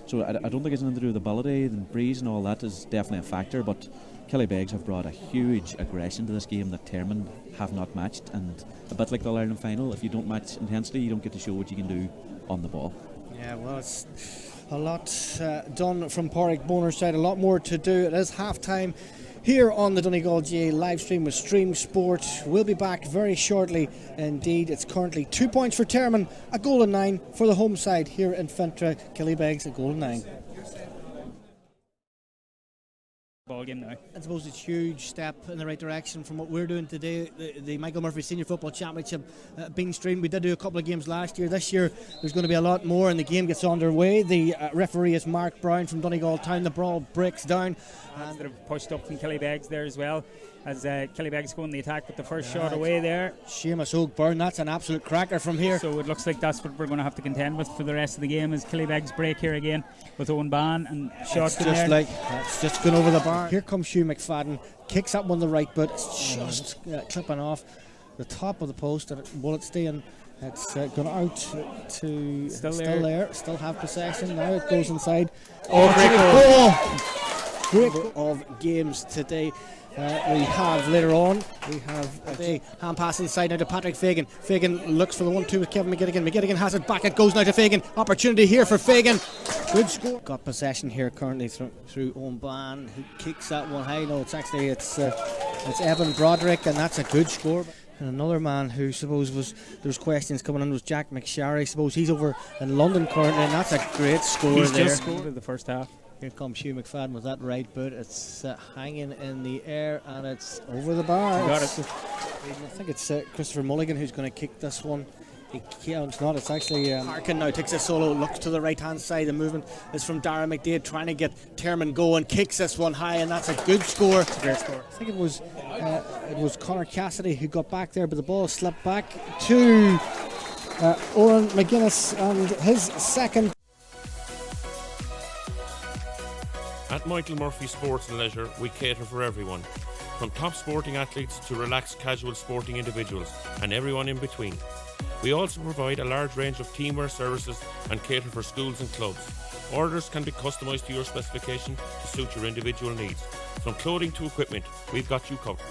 So I don't think it's anything to do with the ability. The breeze and all that is definitely a factor, but Killybegs have brought a huge aggression to this game that Termon have not matched, and a bit like the All-Ireland final, if you don't match intensity, you don't get to show what you can do on the ball. Yeah, well, it's a lot done from Pádraig Boner's side, a lot more to do. It is half time here on the Donegal GA live stream with Stream Sport. We'll be back very shortly indeed. It's currently 2 points for Termon, a goal and 9 for the home side here in Fintra. Killybegs, a goal and 9. Ball game now. I suppose it's a huge step in the right direction from what we're doing today. The Michael Murphy Senior Football Championship being streamed. We did do a couple of games last year. This year there's going to be a lot more, and the game gets underway. The referee is Mark Brown from Donegal Town. The brawl breaks down. And that have pushed up from Killybegs there as well, as Killybegs go in the attack with the first shot away there. Seamus O'Byrne, that's an absolute cracker from here. So it looks like that's what we're going to have to contend with for the rest of the game, as Killybegs break here again with Owen Ban and shot in there. It's just going over the bar. Here comes Hugh McFadden, kicks up on the right, but it's just clipping off the top of the post, and will it stay in? It's gone out to still there, still have possession. Now it goes inside. Great goal of games today. We have later on, a hand pass inside now to Patrick Fagan. Fagan looks for the 1-2 with Kevin McGettigan. McGettigan has it back. It goes now to Fagan. Opportunity here for Fagan. Good score. Got possession here currently through Owen Ban, who kicks that one high. No, it's Evan Broderick, and that's a good score. And another man who suppose there's questions coming on was Jack McSharry. Suppose he's over in London currently, and that's a great score. He's there. Just scored in the first half. Here comes Hugh McFadden with that right boot. It's hanging in the air and it's over the bar. Got it. I think it's Christopher Mulligan who's going to kick this one. It's not. It's actually Harkin now takes a solo, looks to the right hand side. The movement is from Darren McDade trying to get Termon going. Kicks this one high, and that's a good score. Great score. I think it was Conor Cassidy who got back there, but the ball slipped back to Oren McGuinness and his second. At Michael Murphy Sports and Leisure, we cater for everyone, from top sporting athletes to relaxed casual sporting individuals and everyone in between. We also provide a large range of teamwear services and cater for schools and clubs. Orders can be customised to your specification to suit your individual needs. From clothing to equipment, we've got you covered.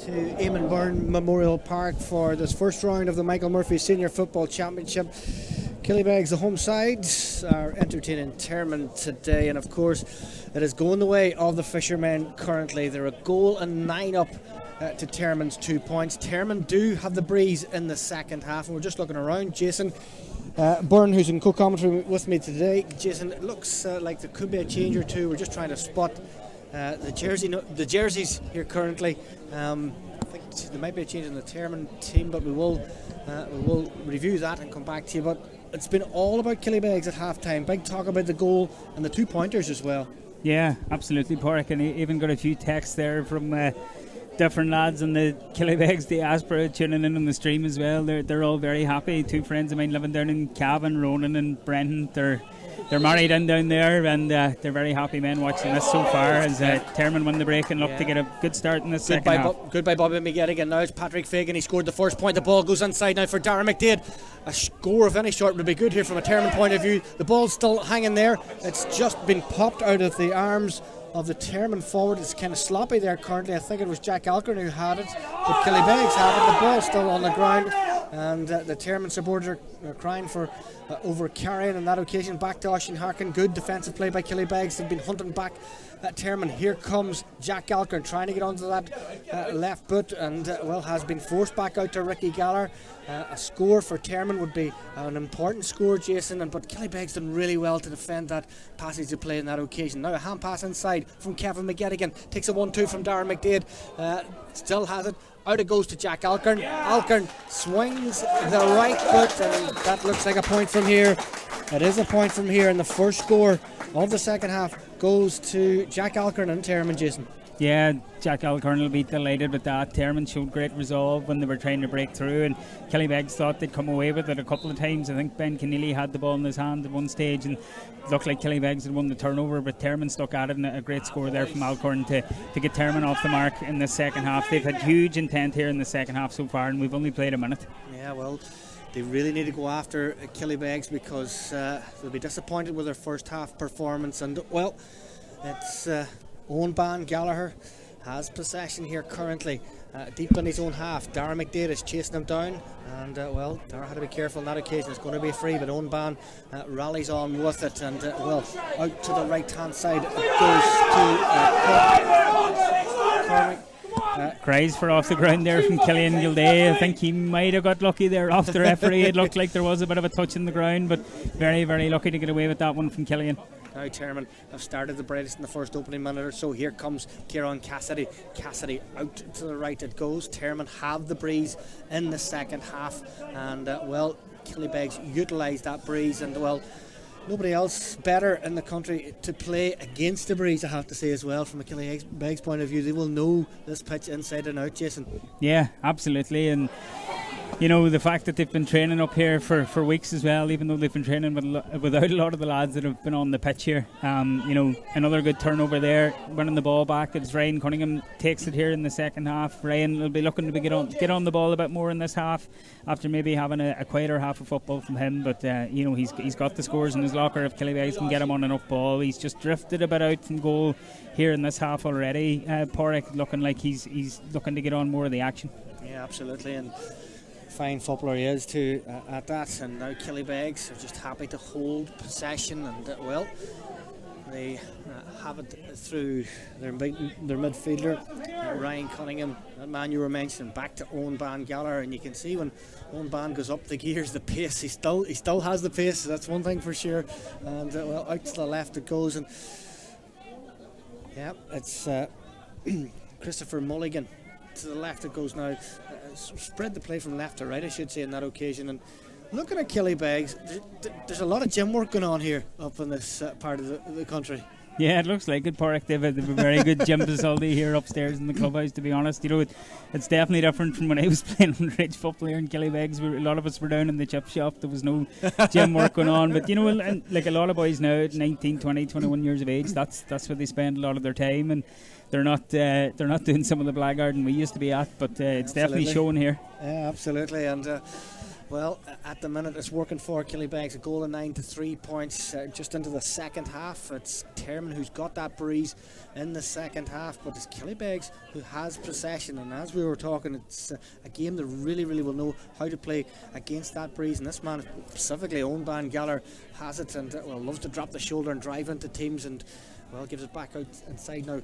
to Eamon Byrne Memorial Park for this first round of the Michael Murphy Senior Football Championship. Killybegs, the home side, are entertaining Termon today, and of course it is going the way of the Fishermen currently. They're a goal and 9 up to Termon's 2 points. Termon do have the breeze in the second half, and we're just looking around. Jason Byrne, who's in co-commentary with me today. Jason, it looks like there could be a change or two. We're just trying to spot the jerseys here currently. I think there might be a change in the Termon team, but we will review that and come back to you. But it's been all about Killybegs at half-time. Big talk about the goal and the 2 pointers as well. Yeah, absolutely, Porrick. And even got a few texts there from different lads in the Killybegs diaspora tuning in on the stream as well. They're all very happy. 2 friends of mine living down in Cavan, Ronan and Brenton. They're married in down there, and they're very happy men watching this so far as Termon win the break and look to get a good start in the second half. Goodbye Bobby McGettigan. Now it's Patrick Fagan. He scored the first point. The ball goes inside now for Darren McDade. A score of any sort would be good here from a Termon point of view. The ball's still hanging there. It's just been popped out of the arms of the Termon forward. It's kind of sloppy there currently. I think it was Jack Alcorn who had it, but Killybegs had it. The ball's still on the ground, and the Termon supporters are crying for over carrying on that occasion. Back to Oisin Harkin. Good defensive play by Killybegs. They've been hunting back at Termon. Here comes Jack Alcorn trying to get onto that left boot, and has been forced back out to Ricky Gallagher. A score for Termon would be an important score, Jason, but Killybegs done really well to defend that passage of play on that occasion. Now a hand pass inside from Kevin McGettigan, takes a 1-2 from Darren McDade, still has it. Out it goes to Jack Alcorn. Alcorn swings the right foot, and that looks like a point from here. It is a point from here, and the first score of the second half goes to Jack Alcorn and Termon, Jason. Yeah, Jack Alcorn will be delighted with that. Termon showed great resolve when they were trying to break through, and Killybegs thought they'd come away with it a couple of times. I think Ben Keneally had the ball in his hand at one stage, and it looked like Killybegs had won the turnover, but Termon stuck at it, and a great score there from Alcorn to get Termon off the mark in the second half. They've had huge intent here in the second half so far, and we've only played a minute. Yeah, well, they really need to go after Killybegs because they'll be disappointed with their first half performance. And it's Owen Ban Gallagher has possession here currently, deep in his own half. Darren McDade is chasing him down, and Darren had to be careful on that occasion. It's going to be a free, but Owen Ban rallies on with it, and out to the right hand side it goes to Cormac. Cries for off the ground there from Killian Gilday. I think he might have got lucky there off the referee. It looked like there was a bit of a touch in the ground, but very, very lucky to get away with that one from Killian. Now Termon have started the brightest in the first opening minute or so. Here comes Kieran Cassidy. Cassidy out to the right it goes. Termon have the breeze in the second half, and Killybegs utilise that breeze, and nobody else better in the country to play against the breeze, I have to say as well. From a Killybegs point of view, they will know this pitch inside and out, Jason. Yeah, absolutely. And the fact that they've been training up here for weeks as well, even though they've been training without a lot of the lads that have been on the pitch here. Another good turnover there, winning the ball back. It's Ryan Cunningham takes it here in the second half. Ryan will be looking to get on the ball a bit more in this half after maybe having a quieter half of football from him. But he's got the scores in his locker. If Killybegs can get him on enough ball, he's just drifted a bit out from goal here in this half already. Porrick looking like he's looking to get on more of the action. Yeah, absolutely, and fine footballer he is too at that. And now Killybegs are just happy to hold possession, and they have it through their midfielder Ryan Cunningham, that man you were mentioning, back to Owen Ban Gallagher, and you can see when Owen Ban goes up the gears, the pace, he still has the pace, that's one thing for sure. And out to the left it goes, and it's Christopher Mulligan. To the left it goes now. Spread the play from left to right, I should say, in that occasion. And looking at Killybegs, there's a lot of gym work going on here up in this part of the country. Yeah, it looks like it, Porrick. They've a very good gym facility here upstairs in the clubhouse, to be honest. It's definitely different from when I was playing underage football here in Killybegs. A lot of us were down in the chip shop. There was no gym work going on. But, like a lot of boys now at 19, 20, 21 years of age, that's where they spend a lot of their time. And they're not doing some of the blackguarding we used to be at, but it's definitely showing here. Yeah, absolutely. And Well, at the minute it's working for Killybegs. A goal of 9 to 3 points just into the second half. It's Termon who's got that breeze in the second half, but it's Killybegs who has possession, and as we were talking, it's a game that really will know how to play against that breeze, and this man, specifically Owen Gallagher, has it and loves to drop the shoulder and drive into teams, and gives it back out inside now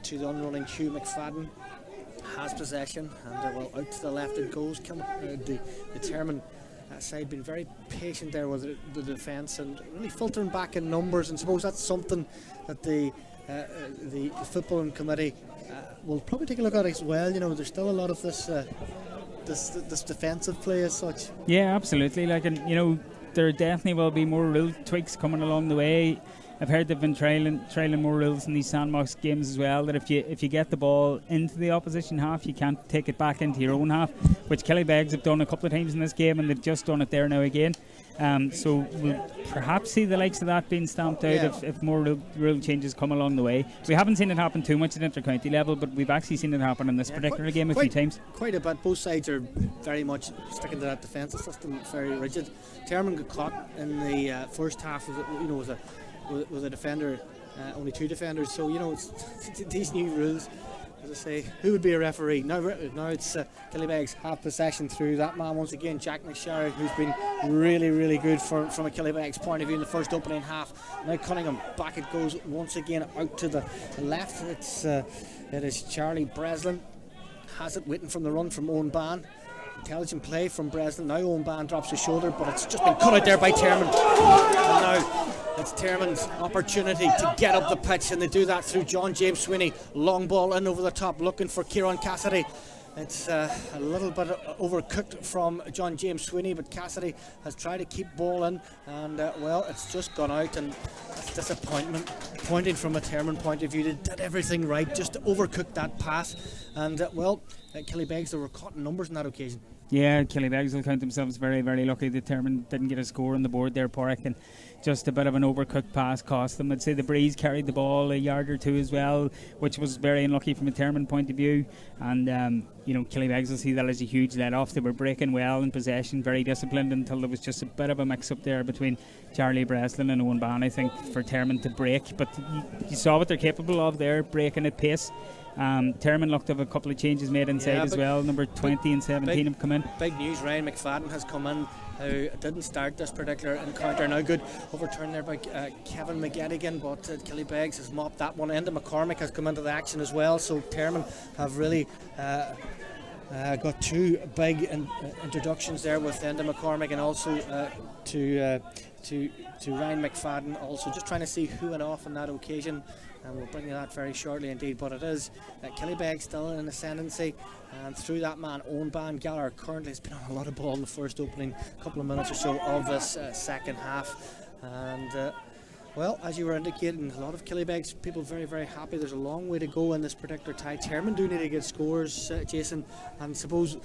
to the unrolling Hugh McFadden. Has possession and out to the left it goes. The Termon side been very patient there with the defence and really filtering back in numbers, and suppose that's something that the footballing committee will probably take a look at as well. There's still a lot of this defensive play as such. Yeah, absolutely. There definitely will be more rule tweaks coming along the way. I've heard they've been trialling more rules in these sandbox games as well, that if you get the ball into the opposition half, you can't take it back into your own half, which Killybegs have done a couple of times in this game, and they've just done it there now again. So we'll perhaps see the likes of that being stamped out if more rule changes come along the way. We haven't seen it happen too much at inter-county level, but we've actually seen it happen in this particular game a few times. Quite a bit. Both sides are very much sticking to that defensive system, very rigid. Termon got caught in the first half with a defender, only two defenders, so it's these new rules. As I say, who would be a referee? Now it's Killybegs have possession through that man once again, Jack McSherry, who's been really good from a Killybegs point of view in the first opening half. Now Cunningham, back it goes once again out to the left. It is Charlie Breslin, has it waiting from the run from Owen Ban. Intelligent play from Breslin. Now Owen Ban drops his shoulder, but it's just been cut out there by Termon. And now it's Termon's opportunity to get up the pitch, and they do that through John James Sweeney. Long ball in over the top, looking for Kieran Cassidy. It's a little bit overcooked from John James Sweeney, but Cassidy has tried to keep ball in, and it's just gone out, and that's disappointment. Pointing from a Termon point of view, they did everything right, just to overcook that pass, and Killybegs, they were caught in numbers on that occasion. Yeah, Killybegs will count themselves very lucky that Termon didn't get a score on the board there, Porrick, and just a bit of an overcooked pass cost them. I'd say the Breeze carried the ball a yard or two as well, which was very unlucky from a Termon point of view, and Killybegs will see that as a huge let off. They were breaking well in possession, very disciplined, until there was just a bit of a mix up there between Charlie Breslin and Owen Ban, I think, for Termon to break, but you saw what they're capable of there, breaking at pace. Termon looked to have a couple of changes made inside as well. Number 20 and 17 have come in. Big news, Ryan McFadden has come in, who didn't start this particular encounter. Now good overturn there by Kevin McGettigan, but Killybegs has mopped that one. Enda McCormick has come into the action as well, so Termon have really got two big introductions there with Enda McCormick, and also to Ryan McFadden, also just trying to see who went off on that occasion. And we'll bring you that very shortly indeed, but it is Killybegs still in ascendancy, and through that man Owen Ban Gallagher currently has been on a lot of ball in the first opening couple of minutes or so of this second half, and as you were indicating, a lot of Killybegs people very happy. There's a long way to go in this particular tie. Termon do need to get scores, Jason, and suppose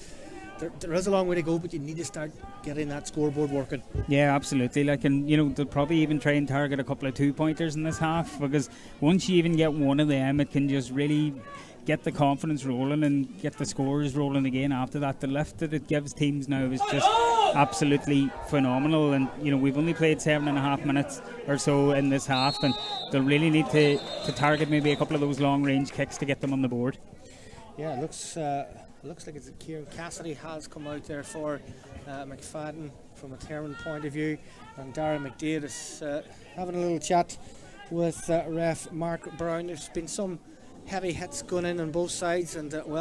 there is a long way to go, but you need to start getting that scoreboard working. Yeah, absolutely. They'll probably even try and target a couple of 2-pointers in this half, because once you even get one of them, it can just really get the confidence rolling and get the scores rolling again after that. The lift that it gives teams now is just absolutely phenomenal, and we've only played 7.5 minutes or so in this half, and they'll really need to target maybe a couple of those long range kicks to get them on the board. Yeah, it looks like it's Kieran Cassidy has come out there for McFadden from a Termon point of view, and Darren McDade is having a little chat with ref Mark Brown. There's been some heavy hits going in on both sides, and very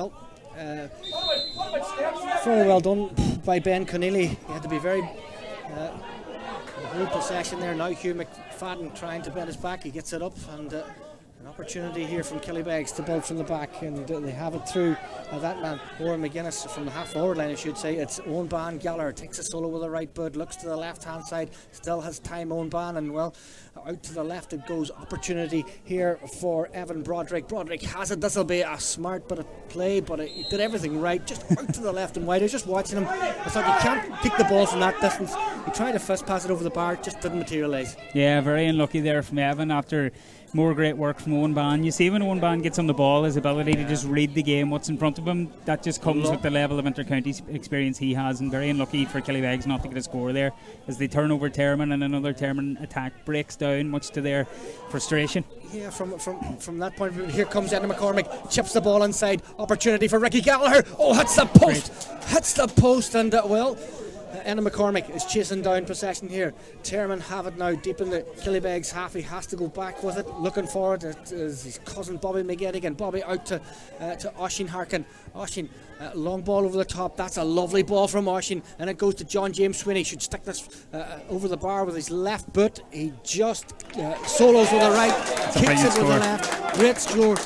well done by Ben Conneely. He had to be very good possession there. Now Hugh McFadden trying to bend his back, he gets it up, and an opportunity here from Killybegs to build from the back, and they have it through that man, Owen McGuinness, from the half forward line, I should say. It's Owen Ban Gallagher, takes a solo with the right boot, looks to the left hand side, still has time, Owen Ban, and out to the left it goes. Opportunity here for Evan Broderick. Broderick has it. This will be a smart bit of play, but he did everything right, just out to the left and wide. I was just watching him, I thought you can't pick the ball from that distance. He tried to fist pass it over the bar, just didn't materialise. Yeah, very unlucky there from Evan after more great work from Owen Ban. You see when Owen Ban gets on the ball, his ability to just read the game, what's in front of him, that just comes with the level of inter-county experience he has, and very unlucky for Killybegs not to get a score there as they turn over Termon, and another Termon attack breaks down, much to their frustration. Yeah, from that point of view, here comes Andy McCormick, chips the ball inside, opportunity for Ricky Gallagher. Oh, hits the post, hits the post, and Anna McCormick is chasing down possession here. Termon have it now deep in the Killybegs half. He has to go back with it, looking for it. It is his cousin Bobby McGettigan. Bobby out to Oisín Harkin. Oisín, long ball over the top. That's a lovely ball from Oisín, and it goes to John James Sweeney. Should stick this over the bar with his left boot. He just solos with the right, kicks it with the left. Great score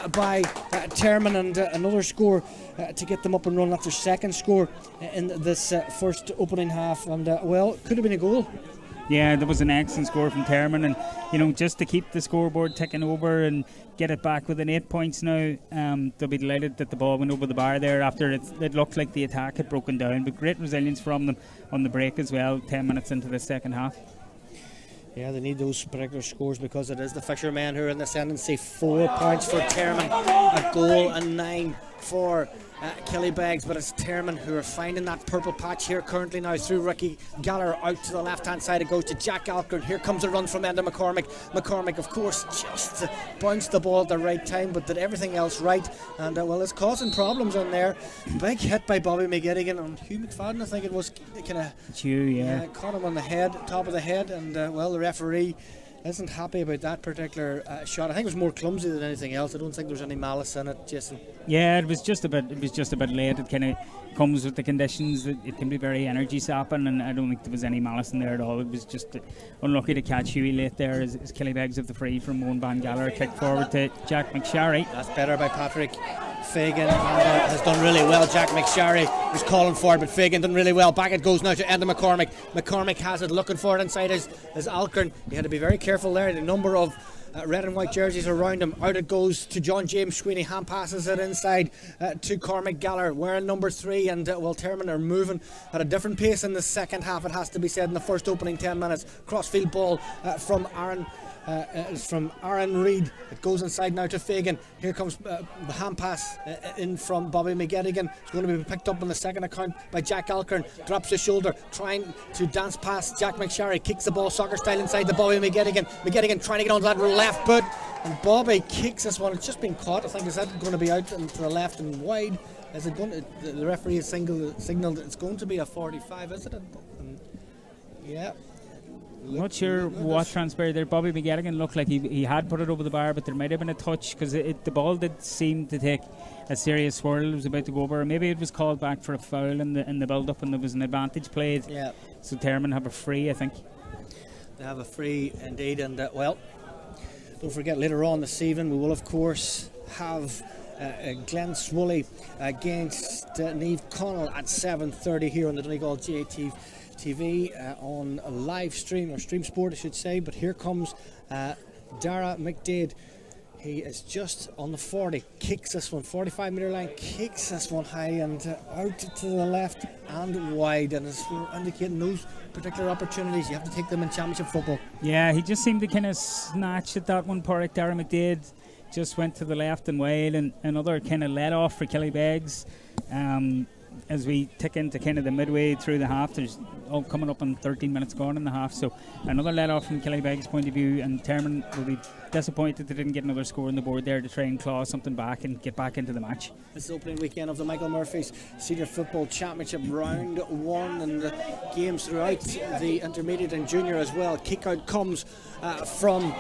by Termon, and another score to get them up and running. That's their second score in this first opening half, and could have been a goal. Yeah, there was an excellent score from Termon, and just to keep the scoreboard ticking over and get it back within 8 points now. They'll be delighted that the ball went over the bar there after it looked like the attack had broken down, but great resilience from them on the break as well, 10 minutes into the second half. Yeah, they need those particular scores because it is the fishermen who are in the ascendancy. 4 points for Termon, a goal and 9 for Killybegs, but it's Termon who are finding that purple patch here currently now through Ricky Gallagher out to the left hand side. It goes to Jack Alcorn. Here comes a run from Enda McCormick. McCormick, of course, just bounced the ball at the right time but did everything else right, and it's causing problems in there. Big hit by Bobby McGettigan on Hugh McFadden. I think it was kind of caught him on the head, top of the head, and the referee isn't happy about that particular shot. I think it was more clumsy than anything else. I don't think there's any malice in it, Jason. Yeah, it was just a bit late. It kind of comes with the conditions. It can be very energy sapping, and I don't think there was any malice in there at all. It was just unlucky to catch Huey late there as Killybegs have the free from Owen Van Gallagher, kick forward to Jack McSharry. That's better by Patrick Fagan, and has done really well. Jack McSharry was calling for it, but Fagan done really well. Back it goes now to Enda McCormick. McCormick has it, looking for it inside his Alcorn. He had to be very careful there. The number of red and white jerseys around him. Out it goes to John James Sweeney. Hand passes it inside to Cormac Gallagher wearing number 3, and Termon are moving at a different pace in the second half, it has to be said. In the first opening 10 minutes, crossfield ball from Aaron Reid. It goes inside now to Fagan. Here comes the hand pass in from Bobby McGettigan. It's going to be picked up on the second account by Jack Alcorn. Drops his shoulder, trying to dance past Jack McSharry. Kicks the ball soccer style inside the Bobby McGettigan. McGettigan trying to get onto that left boot, and Bobby kicks this one. It's just been caught. I think, is that going to be out to the left and wide? Is it going to, the referee has signalled it's going to be a 45, is it? Yeah. Not sure what transpired there. Bobby McGettigan looked like he had put it over the bar, but there might have been a touch because the ball did seem to take a serious swirl. It was about to go over. Maybe it was called back for a foul in the build-up, and there was an advantage played. Yeah. So Termon have a free, I think. They have a free indeed, and don't forget later on this evening we will of course have Glen Swoley against Niamh Connell at 7:30 here on the Donegal TV on a live stream, or stream sport I should say. But here comes Dara McDade. He is just on the 40, kicks this one, 45 metre line, kicks this one high and out to the left and wide, and as we're indicating, those particular opportunities, you have to take them in championship football. Yeah, he just seemed to kind of snatch at that one. Porrick Dara McDade just went to the left and wide, and another kind of let off for Killybegs. As we tick into kind of the midway through the half, there's coming up on 13 minutes gone in the half, so another let off from Killybegs' point of view, and Termon will be disappointed they didn't get another score on the board there to try and claw something back and get back into the match. This is the opening weekend of the Michael Murphy's Senior Football Championship round 1, and the games throughout the intermediate and junior as well. Kick out comes from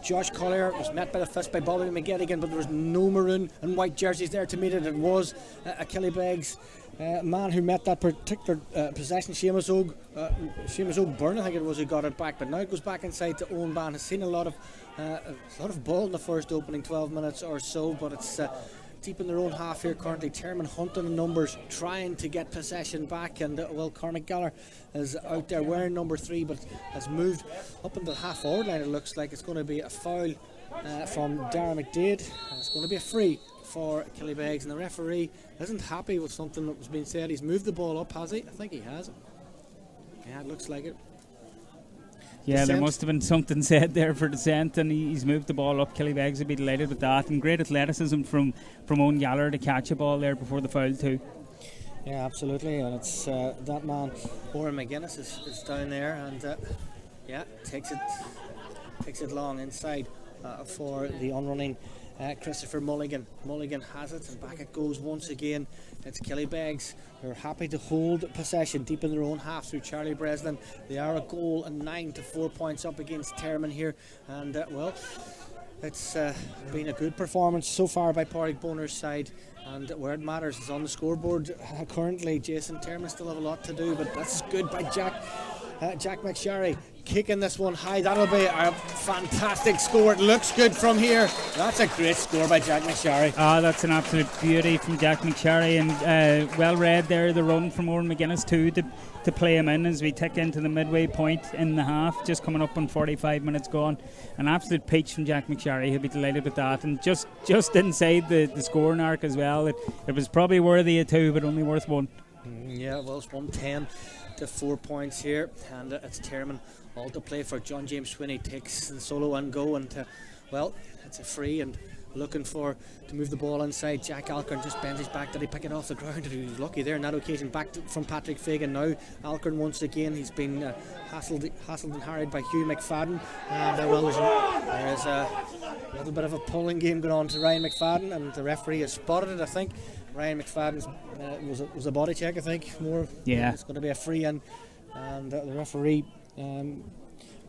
Josh Collier. It was met by the fist by Bobby McGettigan, but there was no maroon and white jerseys there to meet it. It was a Killybegs man who met that particular possession. Seamus O'Byrne, I think it was, who got it back, but now it goes back inside to Owen Ban. Has seen a lot of ball in the first opening 12 minutes or so, but it's deep in their own half here currently. Termon hunting the numbers, trying to get possession back, and Cormac Gallagher is out there wearing number 3, but has moved up into the half forward line. It looks like it's going to be a foul from Dara McDade, and it's going to be a free for Killybegs, and the referee isn't happy with something that was being said. He's moved the ball up, has he? I think he has. Yeah, it looks like it. Yeah, there must have been something said there for descent, and he's moved the ball up. Killybegs would be delighted with that, and great athleticism from Owen Gallagher to catch a ball there before the foul too. Yeah, absolutely, and it's that man, Oren McGuinness, is down there, and takes it long inside for the on-running Christopher Mulligan. Mulligan has it, and back it goes once again. It's Killybegs. They're happy to hold possession deep in their own half through Charlie Breslin. They are a goal and 9 to 4 points up against Termon here, and it's been a good performance so far by Pádraig Boner's side, and where it matters is on the scoreboard currently. Jason, Termon still have a lot to do, but that's good by Jack McSherry, kicking this one high. That'll be a fantastic score. It looks good from here. That's a great score by Jack McSherry. That's an absolute beauty from Jack McSherry, and well read there, the run from Oren McGuinness too, to play him in as we tick into the midway point in the half, just coming up on 45 minutes gone. An absolute peach from Jack McSherry. He'll be delighted with that, and just inside the scoring arc as well. It was probably worthy of 2, but only worth 1. Yeah, well, it's 110 to 4 points here, and it's Termon all to play for. John James Swinney takes the solo and go, and it's a free, and looking to move the ball inside. Jack Alcorn just bends his back. Did he pick it off the ground? He was lucky there in that occasion. Back from Patrick Fagan now. Alcorn once again. He's been hassled and harried by Hugh McFadden, and there is a little bit of a pulling game going on to Ryan McFadden, and the referee has spotted it, I think. Ryan McFadden's was a body check, I think. More. Yeah. It's going to be a free, and the referee,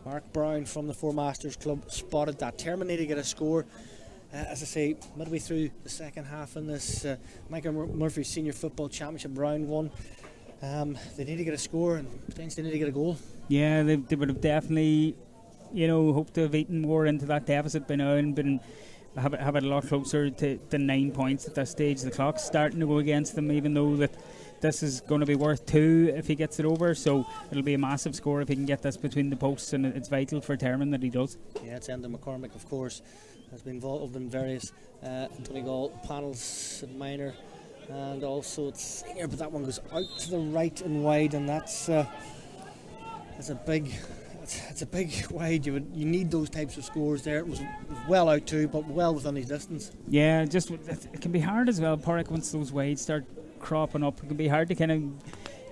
Mark Brown from the Four Masters Club, spotted that. Termon need to get a score. As I say, midway through the second half in this Michael Murphy Senior Football Championship Round 1, they need to get a score and potentially need to get a goal. Yeah, they would have definitely, hoped to have eaten more into that deficit by now and have it a lot closer to 9 points at this stage. The clock's starting to go against them, even though that this is going to be worth 2 if he gets it over, so it'll be a massive score if he can get this between the posts, and it's vital for Termon that he does. Yeah, it's Enda McCormick, of course, has been involved in various Donegal panels at minor and also it's senior, but that one goes out to the right and wide, and that's a big wide. You need those types of scores there. It was well out too, but well within his distance. Yeah, just it can be hard as well, Pádraig, once those wides start cropping up. It can be hard to kind of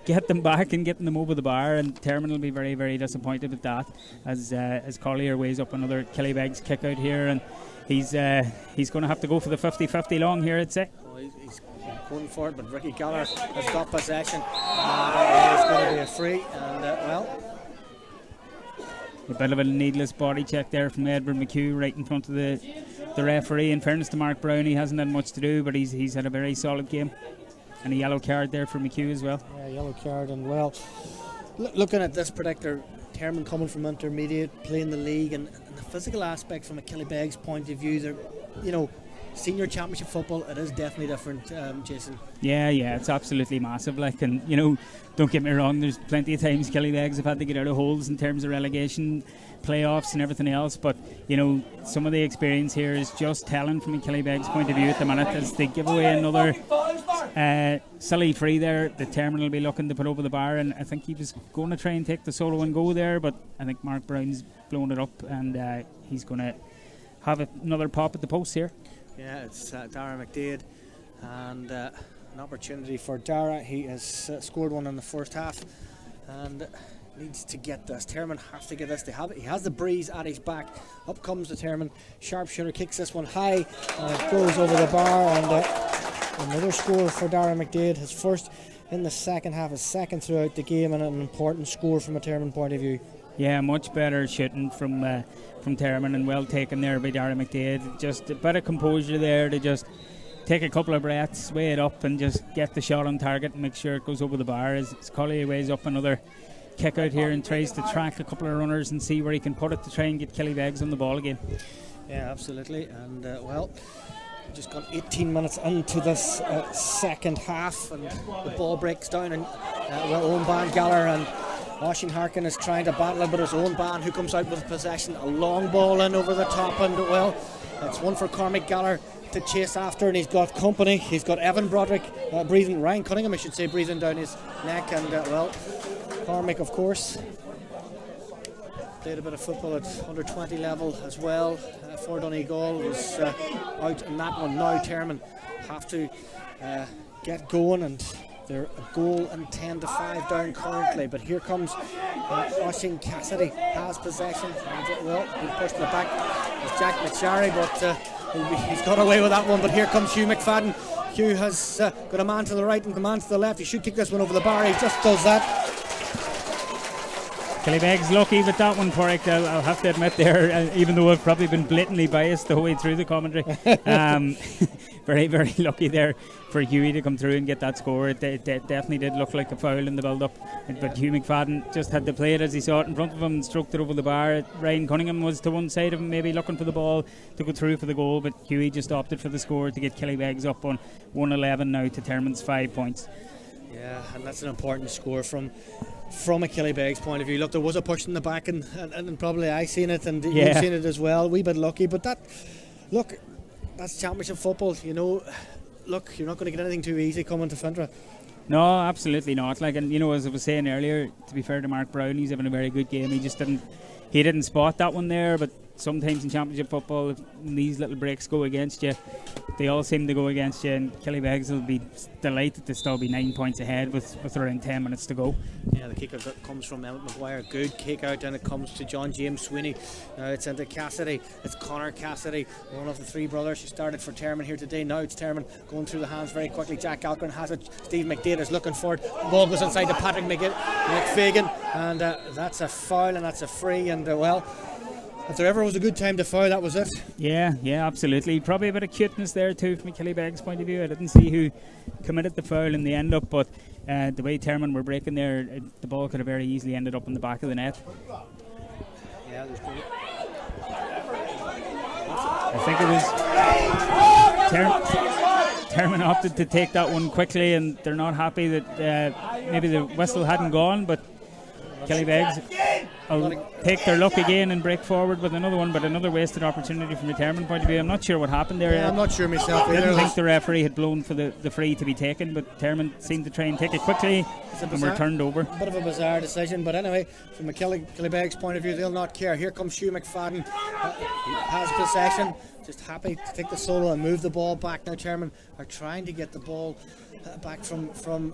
get them back and getting them over the bar, and Termon will be very, very disappointed with that as Collier weighs up another Killybegs kick out here, and he's going to have to go for the 50-50 long here, I'd say. Oh, he's going for it, but Ricky Gallagher has got possession, and it's going to be a free, and a bit of a needless body check there from Edward McHugh right in front of the referee. In fairness to Mark Brown, he hasn't had much to do, but he's had a very solid game. And a yellow card there for McHugh as well. Yeah, yellow card, and well, looking at this particular Termon coming from intermediate, playing the league, and the physical aspect from a Killybegs point of view, they're, senior championship football, it is definitely different, Jason. Yeah, it's absolutely massive. And don't get me wrong, there's plenty of times Killybegs have had to get out of holes in terms of relegation, playoffs, and everything else. But some of the experience here is just telling from a Killybegs point of view at the minute, as they give away another silly free there. The Termon will be looking to put over the bar, and I think he was going to try and take the solo and go there, but I think Mark Brown's blown it up, and he's going to have another pop at the post here. Yeah, it's Dara McDade, and an opportunity for Dara. He has scored one in the first half and needs to get this. Termon have to get this. He has the breeze at his back. Up comes the Termon sharpshooter, kicks this one high, and it goes over the bar, and another score for Dara McDade. His first in the second half, his second throughout the game, and an important score from a Termon point of view. Yeah, much better shooting from Termon, and well taken there by Dara McDade. Just a bit of composure there to just take a couple of breaths, weigh it up, and just get the shot on target and make sure it goes over the bar. As Collier weighs up another kick out here and tries to track a couple of runners and see where he can put it to try and get Killybegs on the ball again. Yeah, absolutely. And just gone 18 minutes into this second half, and the ball breaks down, and Owen Ban Gallagher and Oisin Harkin is trying to battle it, but it's Owen Ban who comes out with possession. A long ball in over the top, and it's one for Cormac Gallagher to chase after, and he's got company. He's got Evan Broderick Ryan Cunningham, I should say, breathing down his neck, and Cormac, of course, played a bit of football at under 20 level as well for Donegal, was out in that one. Now Termon have to get going, and they're a goal and 10-5 down currently. But here comes Oisin Cassidy, has possession, and he's pushed in the back. It's Jack McSharry, but he's got away with that one. But here comes Hugh McFadden. Hugh has got a man to the right and a man to the left. He should kick this one over the bar. He just does that. Killybegs lucky with that one, Porrick. I'll have to admit there, even though I've probably been blatantly biased the whole way through the commentary. Very, very lucky there for Hughie to come through and get that score. It definitely did look like a foul in the build-up, but Hugh McFadden just had to play it as he saw it in front of him and stroked it over the bar. Ryan Cunningham was to one side of him, maybe looking for the ball to go through for the goal, but Hughie just opted for the score to get Killybegs up on 1-11 now to Termon's 5 points. Yeah, and that's an important score from a Killybegs point of view. Look, there was a push in the back, and probably I seen it, and you've seen it as well. A wee bit lucky, but that's championship football, you know. Look, you're not going to get anything too easy coming to Fintra. No, absolutely not. And as I was saying earlier, to be fair to Mark Brown, he's having a very good game. He didn't spot that one there, but sometimes in championship football, when these little breaks go against you, they all seem to go against you, and Killybegs will be delighted to still be 9 points ahead with around 10 minutes to go. Yeah, the kick out comes from Emmett Maguire. Good kick out, and it comes to John James Sweeney. Now it's into Cassidy. It's Connor Cassidy, one of the three brothers who started for Termon here today. Now it's Termon going through the hands very quickly. Jack Alcorn has it. Steve McDade is looking for it. Ball goes inside to Patrick McFagan, and that's a foul, and that's a free, and if there ever was a good time to foul, that was it. Yeah, absolutely. Probably a bit of cuteness there too from a Killybegs point of view. I didn't see who committed the foul in the end up, but the way Termon were breaking there, the ball could have very easily ended up in the back of the net. Yeah, there's good. I think it was Termon opted to take that one quickly, and they're not happy that maybe the whistle hadn't gone, but Killybegs will take their luck again and break forward with another one, but another wasted opportunity from a Termon point of view. I'm not sure what happened there. I'm not sure myself either. I didn't think the referee had blown for the free to be taken, but Termon seemed to try and take it quickly and were turned over. A bit of a bizarre decision, but anyway, from a Killybegs point of view, they'll not care. Here comes Hugh McFadden, has possession, just happy to take the solo and move the ball back. Now Termon are trying to get the ball back from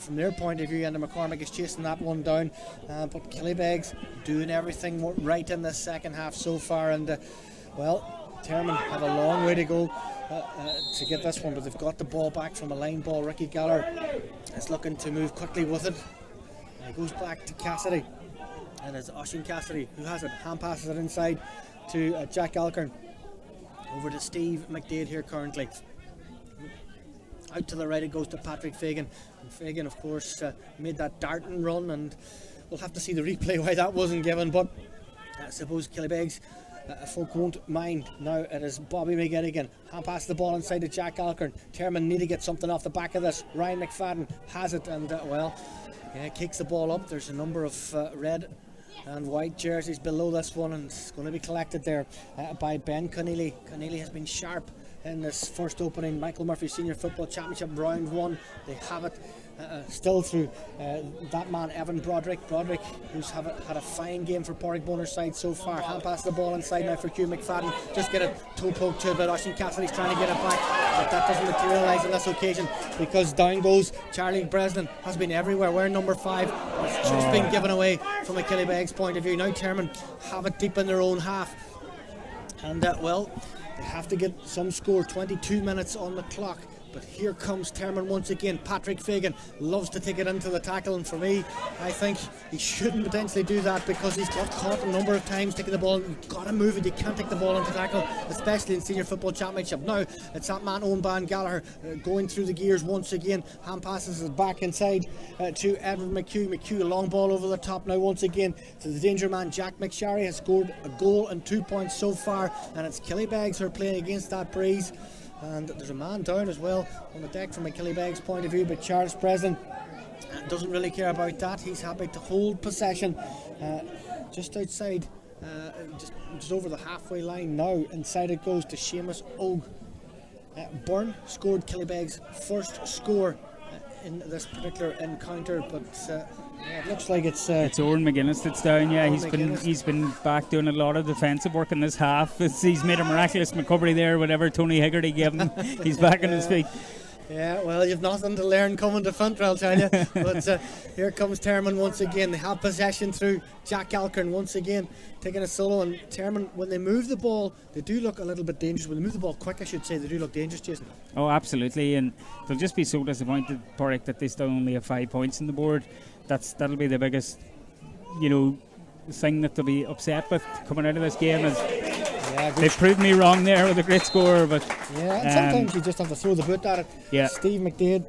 their point of view, and McCormick is chasing that one down, but Killybegs doing everything right in the second half so far, and Termon have a long way to go to get this one, but they've got the ball back from a line ball. Ricky Geller is looking to move quickly with it, and he goes back to Cassidy, and it's Oisin Cassidy who has it, hand passes it inside to Jack Alcorn, over to Steve McDade here currently. Out to the right it goes to Patrick Fagan, and Fagan of course made that darting run, and we'll have to see the replay why that wasn't given, but I suppose Killybegs folk won't mind. Now it is Bobby McGettigan, hand pass the ball inside to Jack Alcorn. Termon need to get something off the back of this. Ryan McFadden has it, and kicks the ball up. There's a number of red and white jerseys below this one, and it's going to be collected there by Ben Conneely. Conneely has been sharp in this first opening Michael Murphy Senior Football Championship round 1. They have it still through that man Evan Broderick, who's had a fine game for Porrick Bonner's side so far. Hand pass the ball inside now for Hugh McFadden, just get a toe poke to it, but Oisin Cassidy's trying to get it back, but that doesn't materialise on this occasion, because down goes Charlie Bresnan. Has been everywhere wearing number 5, but it's just been given away from a Killybegs point of view. Now Termon have it deep in their own half, and they have to get some score. 22 minutes on the clock, but here comes Termon once again. Patrick Fagan loves to take it into the tackle, and for me, I think he shouldn't potentially do that, because he's got caught a number of times taking the ball. You've got to move it, you can't take the ball into tackle, especially in Senior Football Championship. Now it's that man Owen Ban Gallagher going through the gears once again. Hand passes it back inside to Edward McHugh, a long ball over the top now once again to the danger man Jack McSharry. Has scored a goal and 2 points so far, and it's Killybegs who are playing against that breeze. And there's a man down as well on the deck from a Killybegs point of view, but Charles Breslin doesn't really care about that. He's happy to hold possession just outside, just over the halfway line now. Inside it goes to Seamus Ogue. Byrne scored Killybegs' first score in this particular encounter, but it looks like it's Owen McGuinness that's down. Yeah, Owen he's been back doing a lot of defensive work in this half. He's made a miraculous recovery there. Whatever Tony Higgerty gave him, he's back on his feet. Yeah, well, you've nothing to learn coming to Fintra, I'll tell you. But here comes Termon once again. They have possession through Jack Alcorn once again, taking a solo. And Termon, when they move the ball, they do look a little bit dangerous. When they move the ball quick, I should say, they do look dangerous, Jason. Oh, absolutely. And they'll just be so disappointed, Porrick, that they still only have 5 points on the board. That'll be the biggest, thing that they'll be upset with coming out of this game. They've proved me wrong there with a great score, but and sometimes you just have to throw the boot at it. Yeah. Steve McDade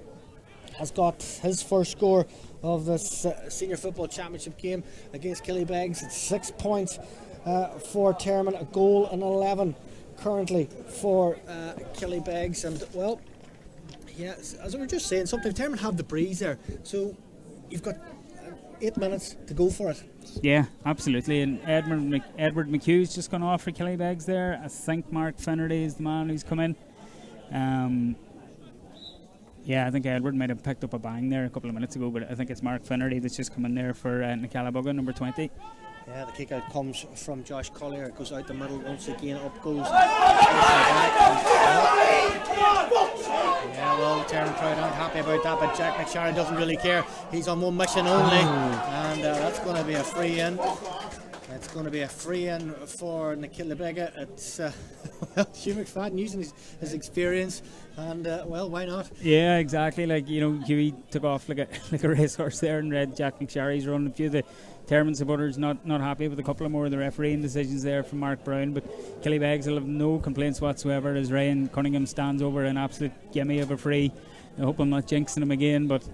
has got his first score of this Senior Football Championship game against Killybegs. It's 6 points for Termon, a goal and 11 currently for Killybegs. And well, yeah, as we were just saying, sometimes Termon have the breeze there, so you've got 8 minutes to go for it. Yeah, absolutely. And Edward McHugh's just gone off for Killybegs there. I think Mark Finnerty is the man who's come in. I think Edward might have picked up a bang there a couple of minutes ago, but I think it's Mark Finnerty that's just come in there for Nicalabugga, number 20. Yeah, the kick out comes from Josh Collier. It goes out the middle once again. Up goes. Well, Termon crowd aren't happy about that, but Jack McSharry doesn't really care. He's on one mission only, and that's going to be a free in. It's going to be a free in for Killybegs. It's Hugh McFadden using his experience, and why not? Yeah, exactly. Hughie took off like a racehorse there and read Jack McSharry's run. A few of the Termon supporters not happy with a couple of more of the refereeing decisions there from Mark Brown, but Killybegs will have no complaints whatsoever as Ryan Cunningham stands over an absolute gimme of a free. I hope I'm not jinxing him again, but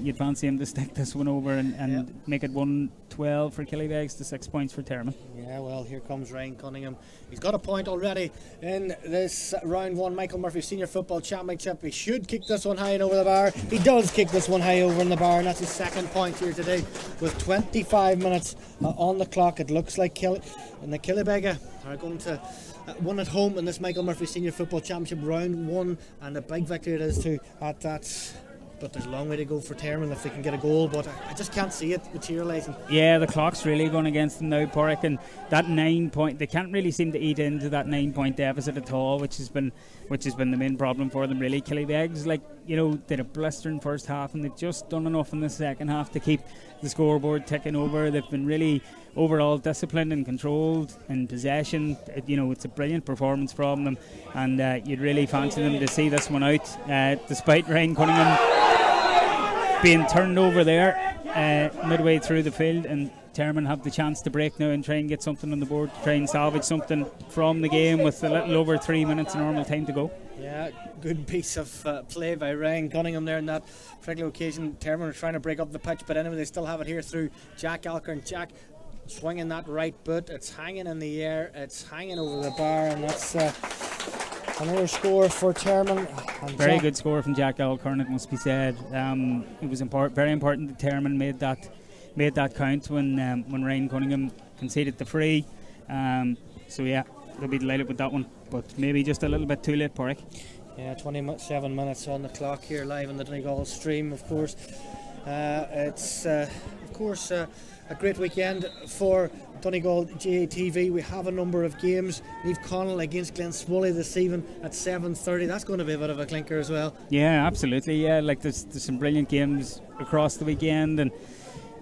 you'd fancy him to stick this one over and make it 1-12 for Killybegs to 6 points for Termon. Yeah, well, here comes Ryan Cunningham. He's got a point already in this round one Michael Murphy Senior Football Championship. He should kick this one high and over the bar. He does kick this one high over in the bar, and that's his second point here today with 25 minutes on the clock. It looks like the Killybegs are going to won at home in this Michael Murphy Senior Football Championship round one, and a big victory it is too at that. But there's a long way to go for Termon if they can get a goal, but I just can't see it materialising. Yeah, the clock's really going against them now, Porrick, and that 9 point, they can't really seem to eat into that 9 point deficit at all, which has been the main problem for them really. Killybegs, they had a blistering first half, and they've just done enough in the second half to keep the scoreboard ticking over. They've been really overall disciplined and controlled in possession. It's a brilliant performance from them, and you'd really fancy them to see this one out, despite Ryan Cunningham being turned over there midway through the field, and Termon have the chance to break now and try and get something on the board, to try and salvage something from the game with a little over 3 minutes normal time to go. Yeah, good piece of play by Ryan Cunningham there in that particular occasion. Termon are trying to break up the pitch, but anyway, they still have it here through Jack Alcorn. Jack swinging that right boot, it's hanging in the air, it's hanging over the bar, and that's another score for Termon. Very good score from Jack Alcorn, it must be said. It was very important that Termon made that count when Ryan Cunningham conceded the free. So yeah, they'll be delighted with that one, but maybe just a little bit too late, Porrick. Yeah, 27 minutes on the clock here live on the Donegal stream, of course. It's of course a great weekend for Donegal GATV. We have a number of games. Niamh Connell against Glenswolly this evening at 7:30. That's going to be a bit of a clinker as well. Yeah, absolutely. Yeah, there's some brilliant games across the weekend, and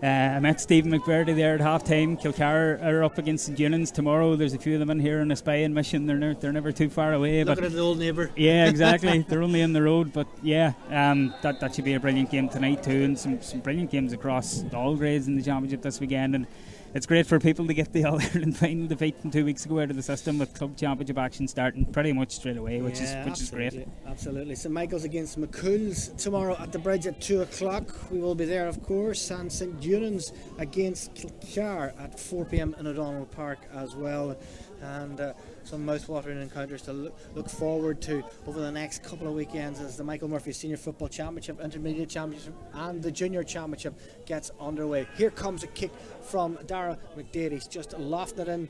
I met Stephen McVerdy there at half time. Kilcar are up against St Eunan's tomorrow. There's a few of them in here on a spying mission. They're never too far away. Looking at the old neighbour. Yeah, exactly. They're only in the road, but yeah, that should be a brilliant game tonight too, and some brilliant games across all grades in the championship this weekend. And it's great for people to get the All-Ireland final defeat from 2 weeks ago out of the system, with club championship action starting pretty much straight away, which is great. Absolutely. St Michael's against McCool's tomorrow at the Bridge at 2 o'clock. We will be there, of course, and St Eunan's against Kilcar at 4 p.m. in O'Donnell Park as well. And some mouth-watering encounters to look forward to over the next couple of weekends as the Michael Murphy Senior Football Championship, Intermediate Championship and the Junior Championship gets underway. Here comes a kick from Dara McDade. He's just lofting it in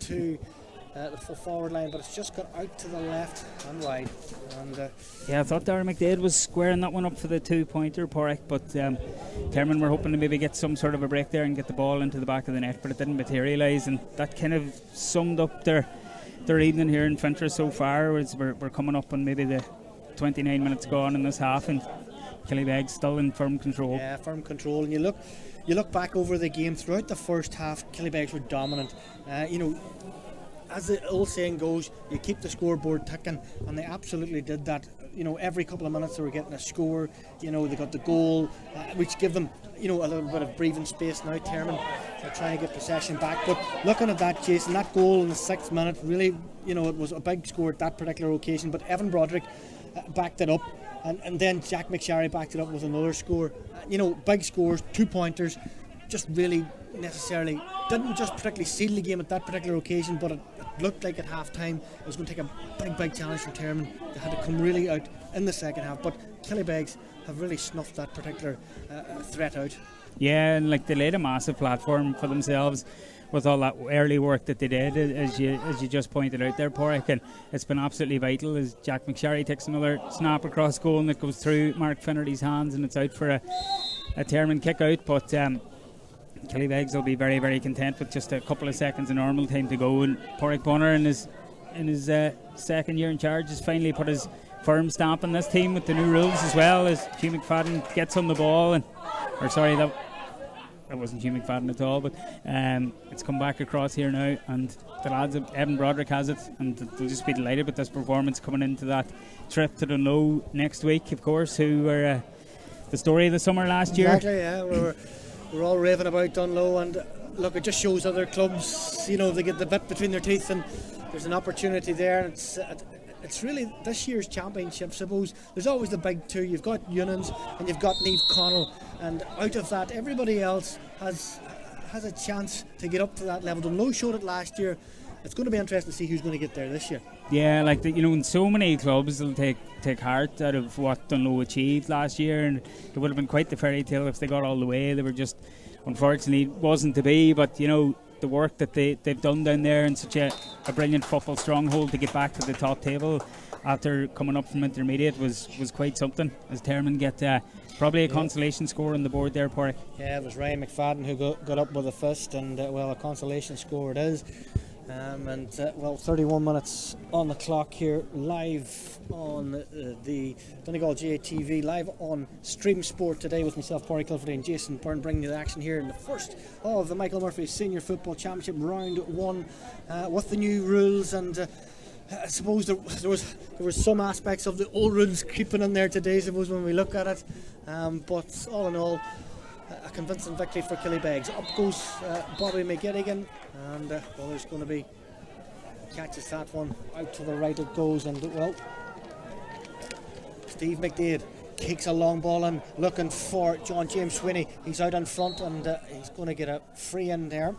to the full forward line, but it's just got out to the left and wide. And I thought Darren McDade was squaring that one up for the 2-pointer, Porrick, but Termon were hoping to maybe get some sort of a break there and get the ball into the back of the net, but it didn't materialise, and that kind of summed up their evening here in Fintra so far. As we're coming up on maybe the 29 minutes gone in this half, and Killybegs still in firm control. Yeah, firm control. And you look back over the game throughout the first half, Killybegs were dominant. As the old saying goes, you keep the scoreboard ticking, and they absolutely did that. Every couple of minutes they were getting a score. They got the goal, which give them, a little bit of breathing space now. Termon are trying to get possession back. But looking at that, Jason, that goal in the 6th minute, really, it was a big score at that particular occasion. But Evan Broderick backed it up, and then Jack McSharry backed it up with another score. Big scores, 2-pointers, just really necessarily didn't just particularly seal the game at that particular occasion, but it looked like at half time it was going to take a big challenge from Termon. They had to come really out in the second half, but Killybegs have really snuffed that particular threat out. Yeah, and they laid a massive platform for themselves with all that early work that they did, as you just pointed out there, Porrick, and it's been absolutely vital as Jack McSharry takes another snap across goal and it goes through Mark Finnerty's hands and it's out for a Termon kick out, but Killybegs will be very, very content with just a couple of seconds of normal time to go, and Porrick Bonner in his second year in charge has finally put his firm stamp on this team with the new rules, as well as Hugh McFadden gets on the ball, that wasn't Hugh McFadden at all, but it's come back across here now, and the lads of Evan Broderick has it, and they'll just be delighted with this performance coming into that trip to Donegal next week, of course, who were the story of the summer last year. Exactly, yeah. We're all raving about Dunlow, and look, it just shows other clubs, they get the bit between their teeth, and there's an opportunity there. And it's really this year's championship, I suppose. There's always the big two. You've got Eunans and you've got Niamh Connell, and out of that, everybody else has a chance to get up to that level. Dunlow showed it last year. It's going to be interesting to see who's going to get there this year. Yeah, in so many clubs they'll take heart out of what Dunlow achieved last year, and it would have been quite the fairy tale if they got all the way. They were just, unfortunately, wasn't to be, but the work that they've done down there in such a brilliant football stronghold to get back to the top table after coming up from intermediate was quite something, as Termon get probably a consolation score on the board there, Porrick. Yeah, it was Ryan McFadden who got up with a fist, and a consolation score it is. 31 minutes on the clock here, live on the Donegal GATV, live on Stream Sport today with myself, Porrick Clifford, and Jason Byrne, bringing you the action here in the first of the Michael Murphy Senior Football Championship, round 1, with the new rules. And I suppose there was some aspects of the old rules creeping in there today, I suppose, when we look at it. But all in all, a convincing victory for Killybegs. Up goes Bobby McGettigan, and there's going to be, catches that one out to the right it goes, and Steve McDade kicks a long ball in, looking for John James Sweeney. He's out in front, and he's going to get a free in there.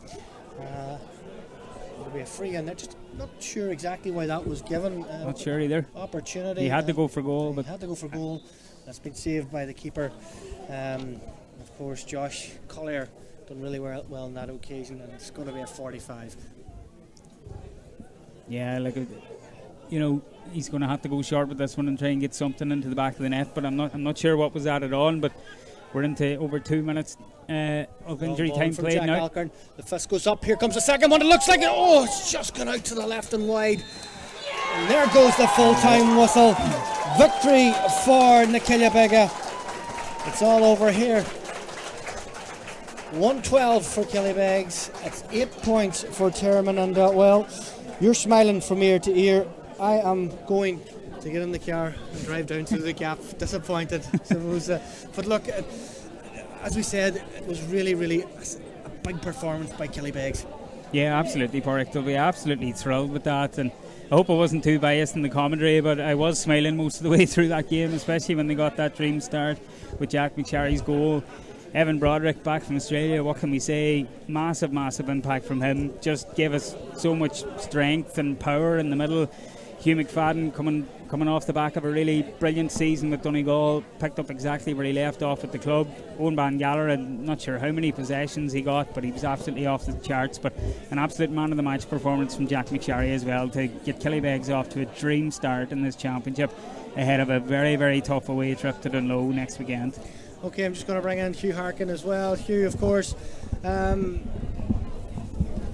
It'll be a free in there. Just not sure exactly why that was given. Not sure either. Opportunity. He had to go for goal, but he had to go for goal. That's been saved by the keeper. Of course, Josh Collier done really well on that occasion, and it's going to be a 45. Yeah, he's going to have to go short with this one and try and get something into the back of the net. But I'm not sure what was that at all. But we're into over 2 minutes of injury time played Jack now. Alcorn. The fist goes up. Here comes the second one. It looks like it. Oh, it's just gone out to the left and wide. And there goes the full-time whistle. Victory for Killybegs. It's all over here. 112 for Killybegs. It's 8 points for Termon, and you're smiling from ear to ear. I am going to get in the car and drive down through the gap. Disappointed, suppose. But look, as we said, it was really, really a big performance by Killybegs. Yeah, absolutely, Porrick. They'll be absolutely thrilled with that, and I hope I wasn't too biased in the commentary, but I was smiling most of the way through that game, especially when they got that dream start with Jack McSharry's goal. Evan Broderick back from Australia, what can we say? Massive impact from him. Just gave us so much strength and power in the middle. Hugh McFadden coming off the back of a really brilliant season with Donegal, picked up exactly where he left off at the club. Owen Van Galler, I'm not sure how many possessions he got, but he was absolutely off the charts. But an absolute man of the match performance from Jack McSharry as well to get Killybegs off to a dream start in this championship ahead of a very, very tough away trip to Dunlow next weekend. Okay, I'm just going to bring in Hugh Harkin as well. Hugh, of course, when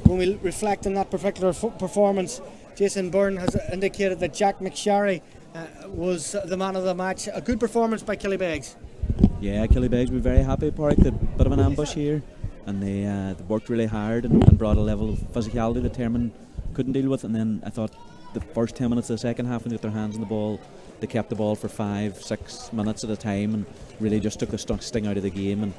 we reflect on that particular performance, Jason Byrne has indicated that Jack McSharry was the man of the match. A good performance by Killybegs. Yeah, Killybegs were very happy. Park a bit of an ambush here, and they worked really hard and brought a level of physicality that Termon couldn't deal with. And then I thought the first 10 minutes of the second half, when they got their hands on the ball, they kept the ball for 5-6 minutes at a time and really just took the sting out of the game and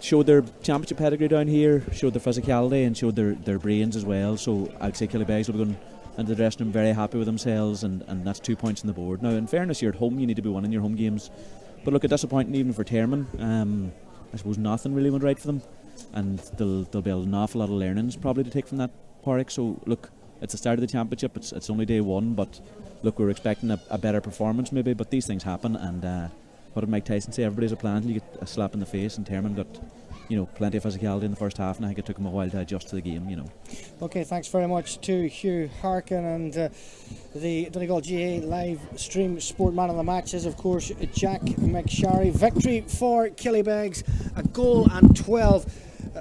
showed their championship pedigree down here, showed their physicality and showed their brains as well. So I'd say Killybegs will be going into the dressing room very happy with themselves, and that's 2 points on the board. Now, in fairness, you're at home, you need to be winning your home games, but look, a disappointing even for Termon. I suppose nothing really went right for them, and there'll be an awful lot of learnings probably to take from that, Park. So look, it's the start of the championship, it's only day one, but look, we're expecting a better performance maybe, but these things happen. And what did Mike Tyson say? Everybody's a plan until you get a slap in the face, and Termon got plenty of physicality in the first half, and I think it took him a while to adjust to the game. Okay, thanks very much to Hugh Harkin, and the Donegal GA live stream sport man of the match is of course Jack McSharry. Victory for Killybegs, a goal and 12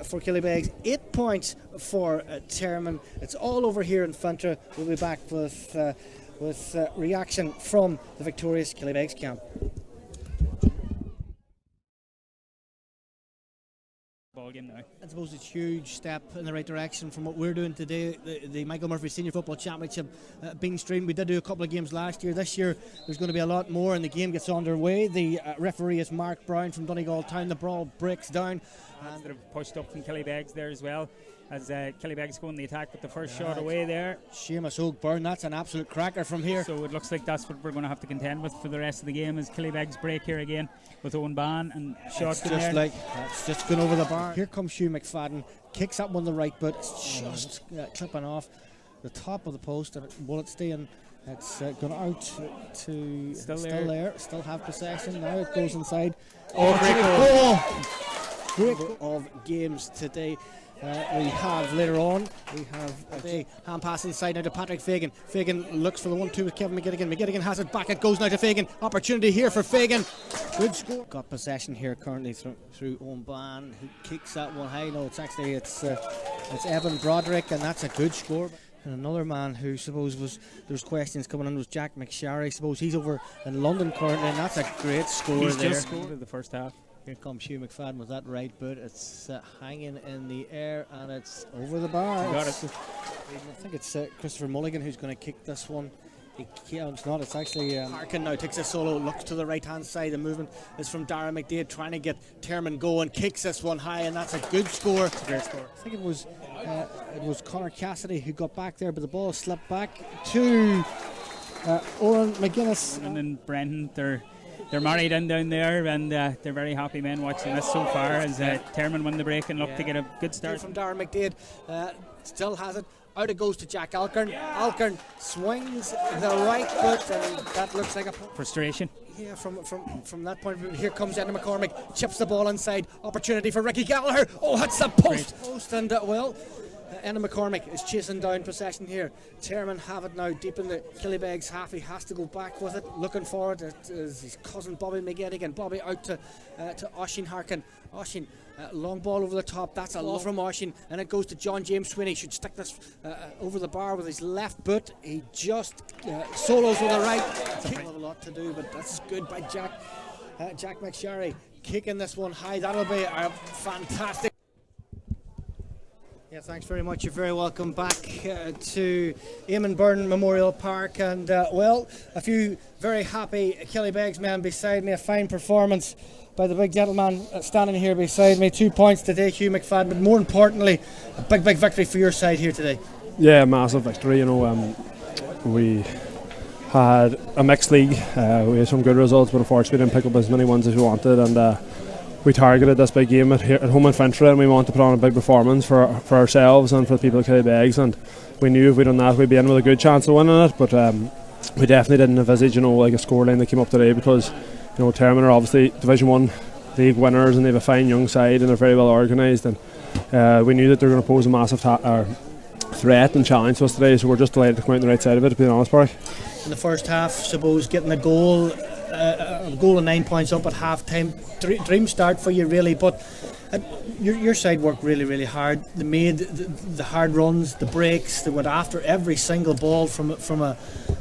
for Killybegs, 8 points for Termon. It's all over here in Fintra. We'll be back with reaction from the victorious Killybegs camp. Game now. I suppose it's a huge step in the right direction from what we're doing today. The Michael Murphy Senior Football Championship being streamed. We did do a couple of games last year. This year there's going to be a lot more, and the game gets underway. The referee is Mark Brown from Donegal Town. The brawl breaks down. And sort of pushed up from Killybegs there as well, as Killybegs go in the attack with the first shot away there. Seamus O'Byrne, that's an absolute cracker from here. So it looks like that's what we're going to have to contend with for the rest of the game, as Killybegs break here again with Owen Ban and shot in there. That's just going over the bar. Here comes Hugh McFadden, kicks up on the right boot. It's just clipping off the top of the post, and will it stay in? It's gone out to still there, still have possession. Now it goes inside. Great goal of games today. We have later on, we have a hand pass inside now to Patrick Fagan. Fagan looks for the 1-2 with Kevin McGettigan. McGettigan has it back, it goes now to Fagan. Opportunity here for Fagan. Good score. Got possession here currently through Owen Ban, who kicks that one high. No, it's Evan Broderick, and that's a good score. And another man who there's questions coming in was Jack McSharry. Suppose he's over in London currently, and that's a great score. He's there. Just scored in the first half. Here comes Hugh McFadden with that right boot. It's hanging in the air, and it's over the bar. I think it's Christopher Mulligan who's going to kick this one. It's not. It's actually Harkin now takes a solo, looks to the right hand side. The movement is from Darren McDade trying to get Termon going. Kicks this one high, and that's a good score. It's a great score. I think it was Conor Cassidy who got back there, but the ball slipped back to Oren McGuinness. And Brenton, they're married in down there, and they're very happy men watching this so far as Termon win the break and look to get a good start. From Darren McDade, still has it. Out it goes to Jack Alkern. Alkern swings the right foot, and that looks like a frustration. Yeah, from that point of view, here comes Andy McCormick, chips the ball inside. Opportunity for Ricky Gallagher. Oh, that's the post, and Anna McCormick is chasing down possession here. Termon have it now deep in the Killybegs half. He has to go back with it, looking for it. It is his cousin Bobby McGettigan. Bobby out to Oisín Harkin. Oisín, long ball over the top. That's a ball from Oisín, and it goes to John James Sweeney. Should stick this over the bar with his left boot. He just solos with the right. That's a lot to do, but that's good by Jack McSharry. Kicking this one high. That'll be a fantastic. Yeah, thanks very much. You're very welcome back to Eamon Byrne Memorial Park, and a few very happy Killybegs men beside me. A fine performance by the big gentleman standing here beside me. 2 points today, Hugh McFadden, but more importantly, a big victory for your side here today. Yeah, massive victory. We had a mixed league. We had some good results, but unfortunately we didn't pick up as many ones as we wanted, and we targeted this big game at home in Finchley, and we wanted to put on a big performance for ourselves and for the people of Killybegs, and we knew if we'd done that we'd be in with a good chance of winning it, but we definitely didn't envisage like a scoreline that came up today, because Termon are obviously Division 1 league winners, and they have a fine young side, and they're very well organised, and we knew that they were going to pose a massive threat and challenge to us today, so we're just delighted to come out on the right side of it, to be honest, Park. In the first half, suppose getting a goal and 9 points up at half time, dream start for you really, but your side worked really, really hard. They made the hard runs, the breaks, they went after every single ball from a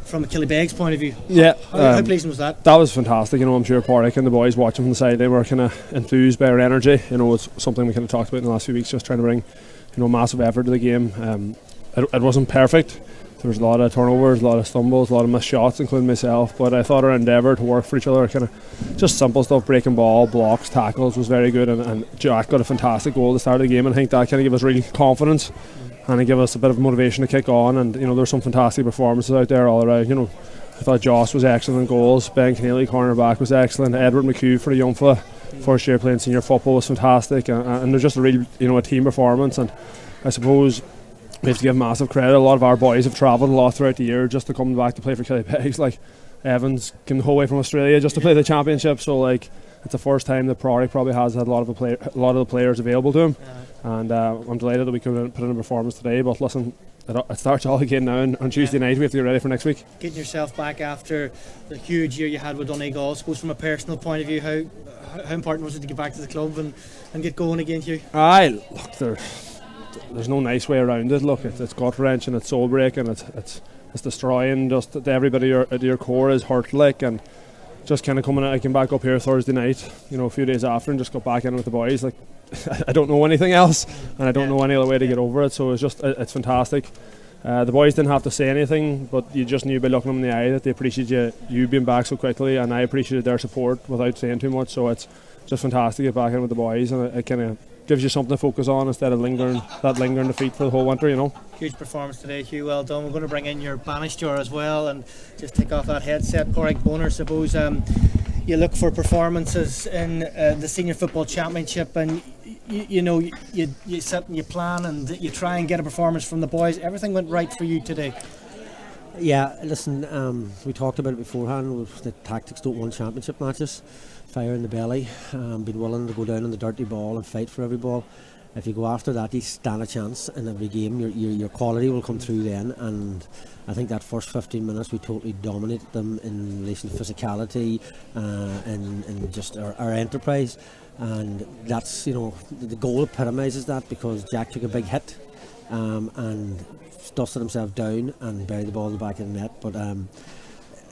Killybegs point of view. Yeah. How pleasing was that? That was fantastic. I'm sure Porrick and the boys watching from the side, they were kind of enthused by our energy. It's something we kind of talked about in the last few weeks, just trying to bring massive effort to the game. It wasn't perfect. There was a lot of turnovers, a lot of stumbles, a lot of missed shots, including myself, but I thought our endeavour to work for each other, kind of just simple stuff, breaking ball, blocks, tackles, was very good, and Jack got a fantastic goal at the start of the game, and I think that kind of gave us real confidence and it gave us a bit of motivation to kick on, and there were some fantastic performances out there all around. I thought Joss was excellent in goals, Ben Keneally, cornerback, was excellent, Edward McHugh for the young fella, first year playing senior football, was fantastic, and there's just a real a team performance, and I suppose we have to give massive credit. A lot of our boys have travelled a lot throughout the year just to come back to play for Killybegs. Like Evans came the whole way from Australia just to play the championship. So it's the first time that Prairie probably has had a lot of the players available to him. And I'm delighted that we could put in a performance today. But listen, it starts all again now on Tuesday night. We have to get ready for next week. Getting yourself back after the huge year you had with Donegal, I suppose from a personal point of view, how important was it to get back to the club and get going again, Hugh? Aye, look, there's no nice way around it. Look, it's gut wrenching, it's soul breaking, it's destroying. Just everybody at your core is hurt, and just kind of I came back up here Thursday night, a few days after, and just got back in with the boys. I don't know anything else, and I don't know any other way to get over it. So it's fantastic. The boys didn't have to say anything, but you just knew by looking them in the eye that they appreciated you being back so quickly, and I appreciated their support without saying too much. So it's just fantastic to get back in with the boys, and it kind of gives you something to focus on instead of lingering defeat for the whole winter, Huge performance today, Hugh, well done. We're going to bring in your banish jar as well and just take off that headset. Porrick Boner, suppose you look for performances in the Senior Football Championship, and you sit and you plan and you try and get a performance from the boys. Everything went right for you today. Yeah, listen, we talked about it beforehand. The tactics don't win championship matches. Fire in the belly, be willing to go down on the dirty ball and fight for every ball. If you go after that, you stand a chance in every game. Your quality will come through then, and I think that first 15 minutes we totally dominated them in relation to physicality and just our enterprise, and that's the goal epitomises that, because Jack took a big hit and dusted himself down and buried the ball in the back of the net, but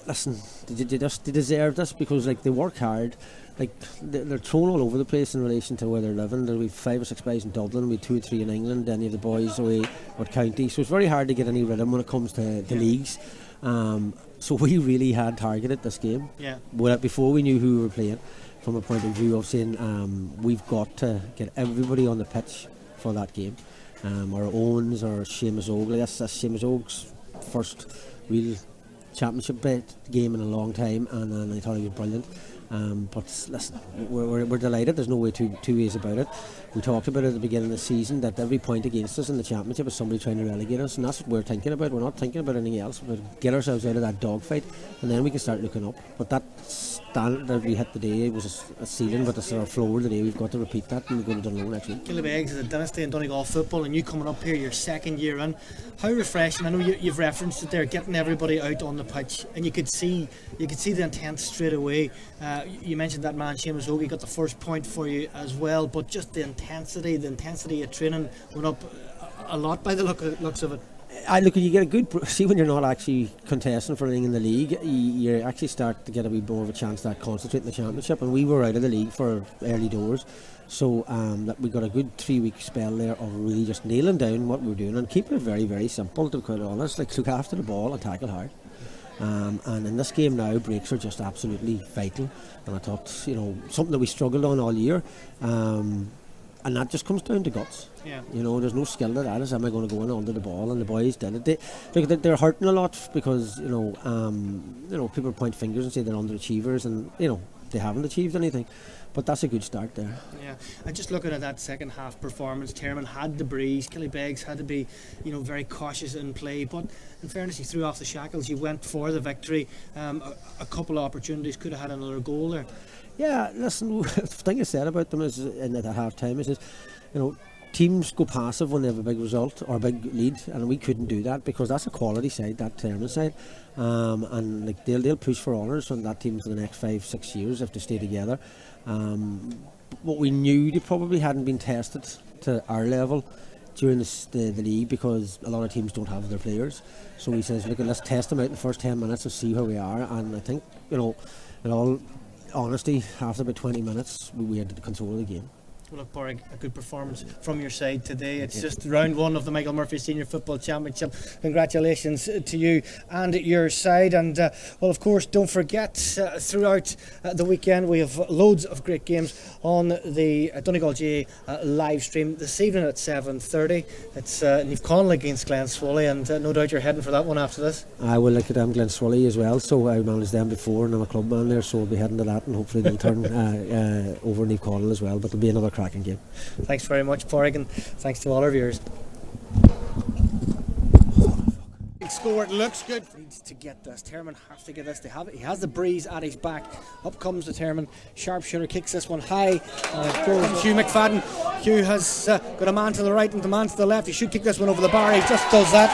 listen, they deserve this, because they work hard. They're thrown all over the place in relation to where they're living. There'll be 5 or 6 boys in Dublin, we 2 or 3 in England, then you have the boys away at county, so it's very hard to get any rhythm when it comes to leagues. So we really had targeted this game. Before we knew who we were playing, from a point of view of saying we've got to get everybody on the pitch for that game. Our Owens or Seamus Oakley, that's Seamus Oak's first real championship game in a long time, and I thought he was brilliant. But listen, we're delighted. There's no way two ways about it. We talked about it at the beginning of the season, that every point against us in the championship is somebody trying to relegate us, and that's what we're thinking about. We're not thinking about anything else. We'll get ourselves out of that dogfight, and then we can start looking up. But that standard that we hit today was a ceiling, but it's our floor today. We've got to repeat that, and we're going to Donegal next week. Killybegs is a dynasty in Donegal football, and you coming up here your second year in. How refreshing! I know you've referenced it there, getting everybody out on the pitch, and you could see the intent straight away. You mentioned that man Seamus Oakley got the first point for you as well, but just the intensity of training went up a lot by the looks of it. You get a good see when you're not actually contesting for anything in the league, you actually start to get a wee more of a chance to concentrate in the championship, and we were out of the league for early doors, so that we got a good 3-week spell there of really just nailing down what we were doing and keeping it very, very simple, to be quite honest. Look after the ball and tackle hard. And in this game now, breaks are just absolutely vital, and I thought something that we struggled on all year, and that just comes down to guts. There's no skill to that. Am I going to go in under the ball? And the boys did it. They're hurting a lot because people point fingers and say they're underachievers, and they haven't achieved anything. But that's a good start there. Yeah, and just looking at that second half performance, Termon had the breeze. Killybegs had to be, very cautious in play. But in fairness, you threw off the shackles. You went for the victory. A couple of opportunities, could have had another goal there. Yeah, listen, the thing I said about them is at half time is, teams go passive when they have a big result or a big lead, and we couldn't do that because that's a quality side, that Termon side, and like they'll push for honours on that team for the next 5-6 years if they stay together. What we knew, they probably hadn't been tested to our level during the league because a lot of teams don't have their players. So we says, look, let's test them out in the first 10 minutes and see where we are. And I think, in all honesty, after about 20 minutes, we had control of the game. Well, look, Borg, a good performance from your side today. It's just round one of the Michael Murphy Senior Football Championship. Congratulations to you and your side. And, well, of course, don't forget, throughout the weekend, we have loads of great games on the Donegal GA live stream this evening at 7:30. It's Niamh Conall against Glenswally, and no doubt you're heading for that one after this. I will look at Glenswally as well, so I managed them before, and I'm a club man there, so I'll be heading to that, and hopefully they'll turn over Niamh Conall as well. But it'll be another cracking game. Thanks very much, Porrick, and thanks to all our viewers. Score, it looks good. Needs to get this. Termon has to get this. They have it. He has the breeze at his back. Up comes the Termon sharpshooter, kicks this one high. Goes Hugh McFadden. Hugh has got a man to the right and a man to the left. He should kick this one over the bar. He just does that.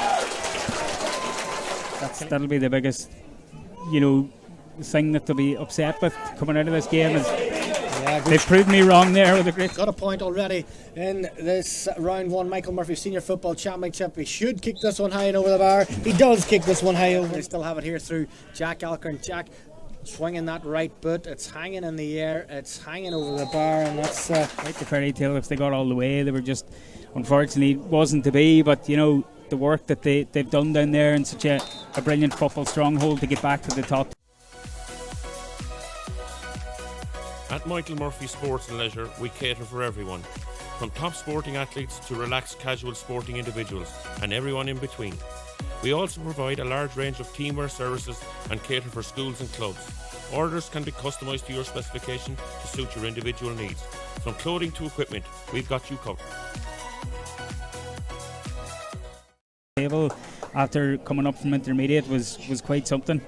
That'll be the biggest, thing that they'll be upset with coming out of this game. Is they've proved me wrong there with a great. Got a point already in this round one Michael Murphy Senior Football Championship. He should kick this one high and over the bar. He does kick this one high over. They still have it here through Jack Alcorn. Jack swinging that right boot. It's hanging in the air. It's hanging over the bar, and that's like the fairy tale. If they got all the way, they were just, unfortunately, wasn't to be. But the work that they've done down there in such a brilliant football stronghold to get back to the top. At Michael Murphy Sports and Leisure, we cater for everyone, from top sporting athletes to relaxed casual sporting individuals and everyone in between. We also provide a large range of teamwear services and cater for schools and clubs. Orders can be customised to your specification to suit your individual needs. From clothing to equipment, we've got you covered. After coming up from intermediate was quite something.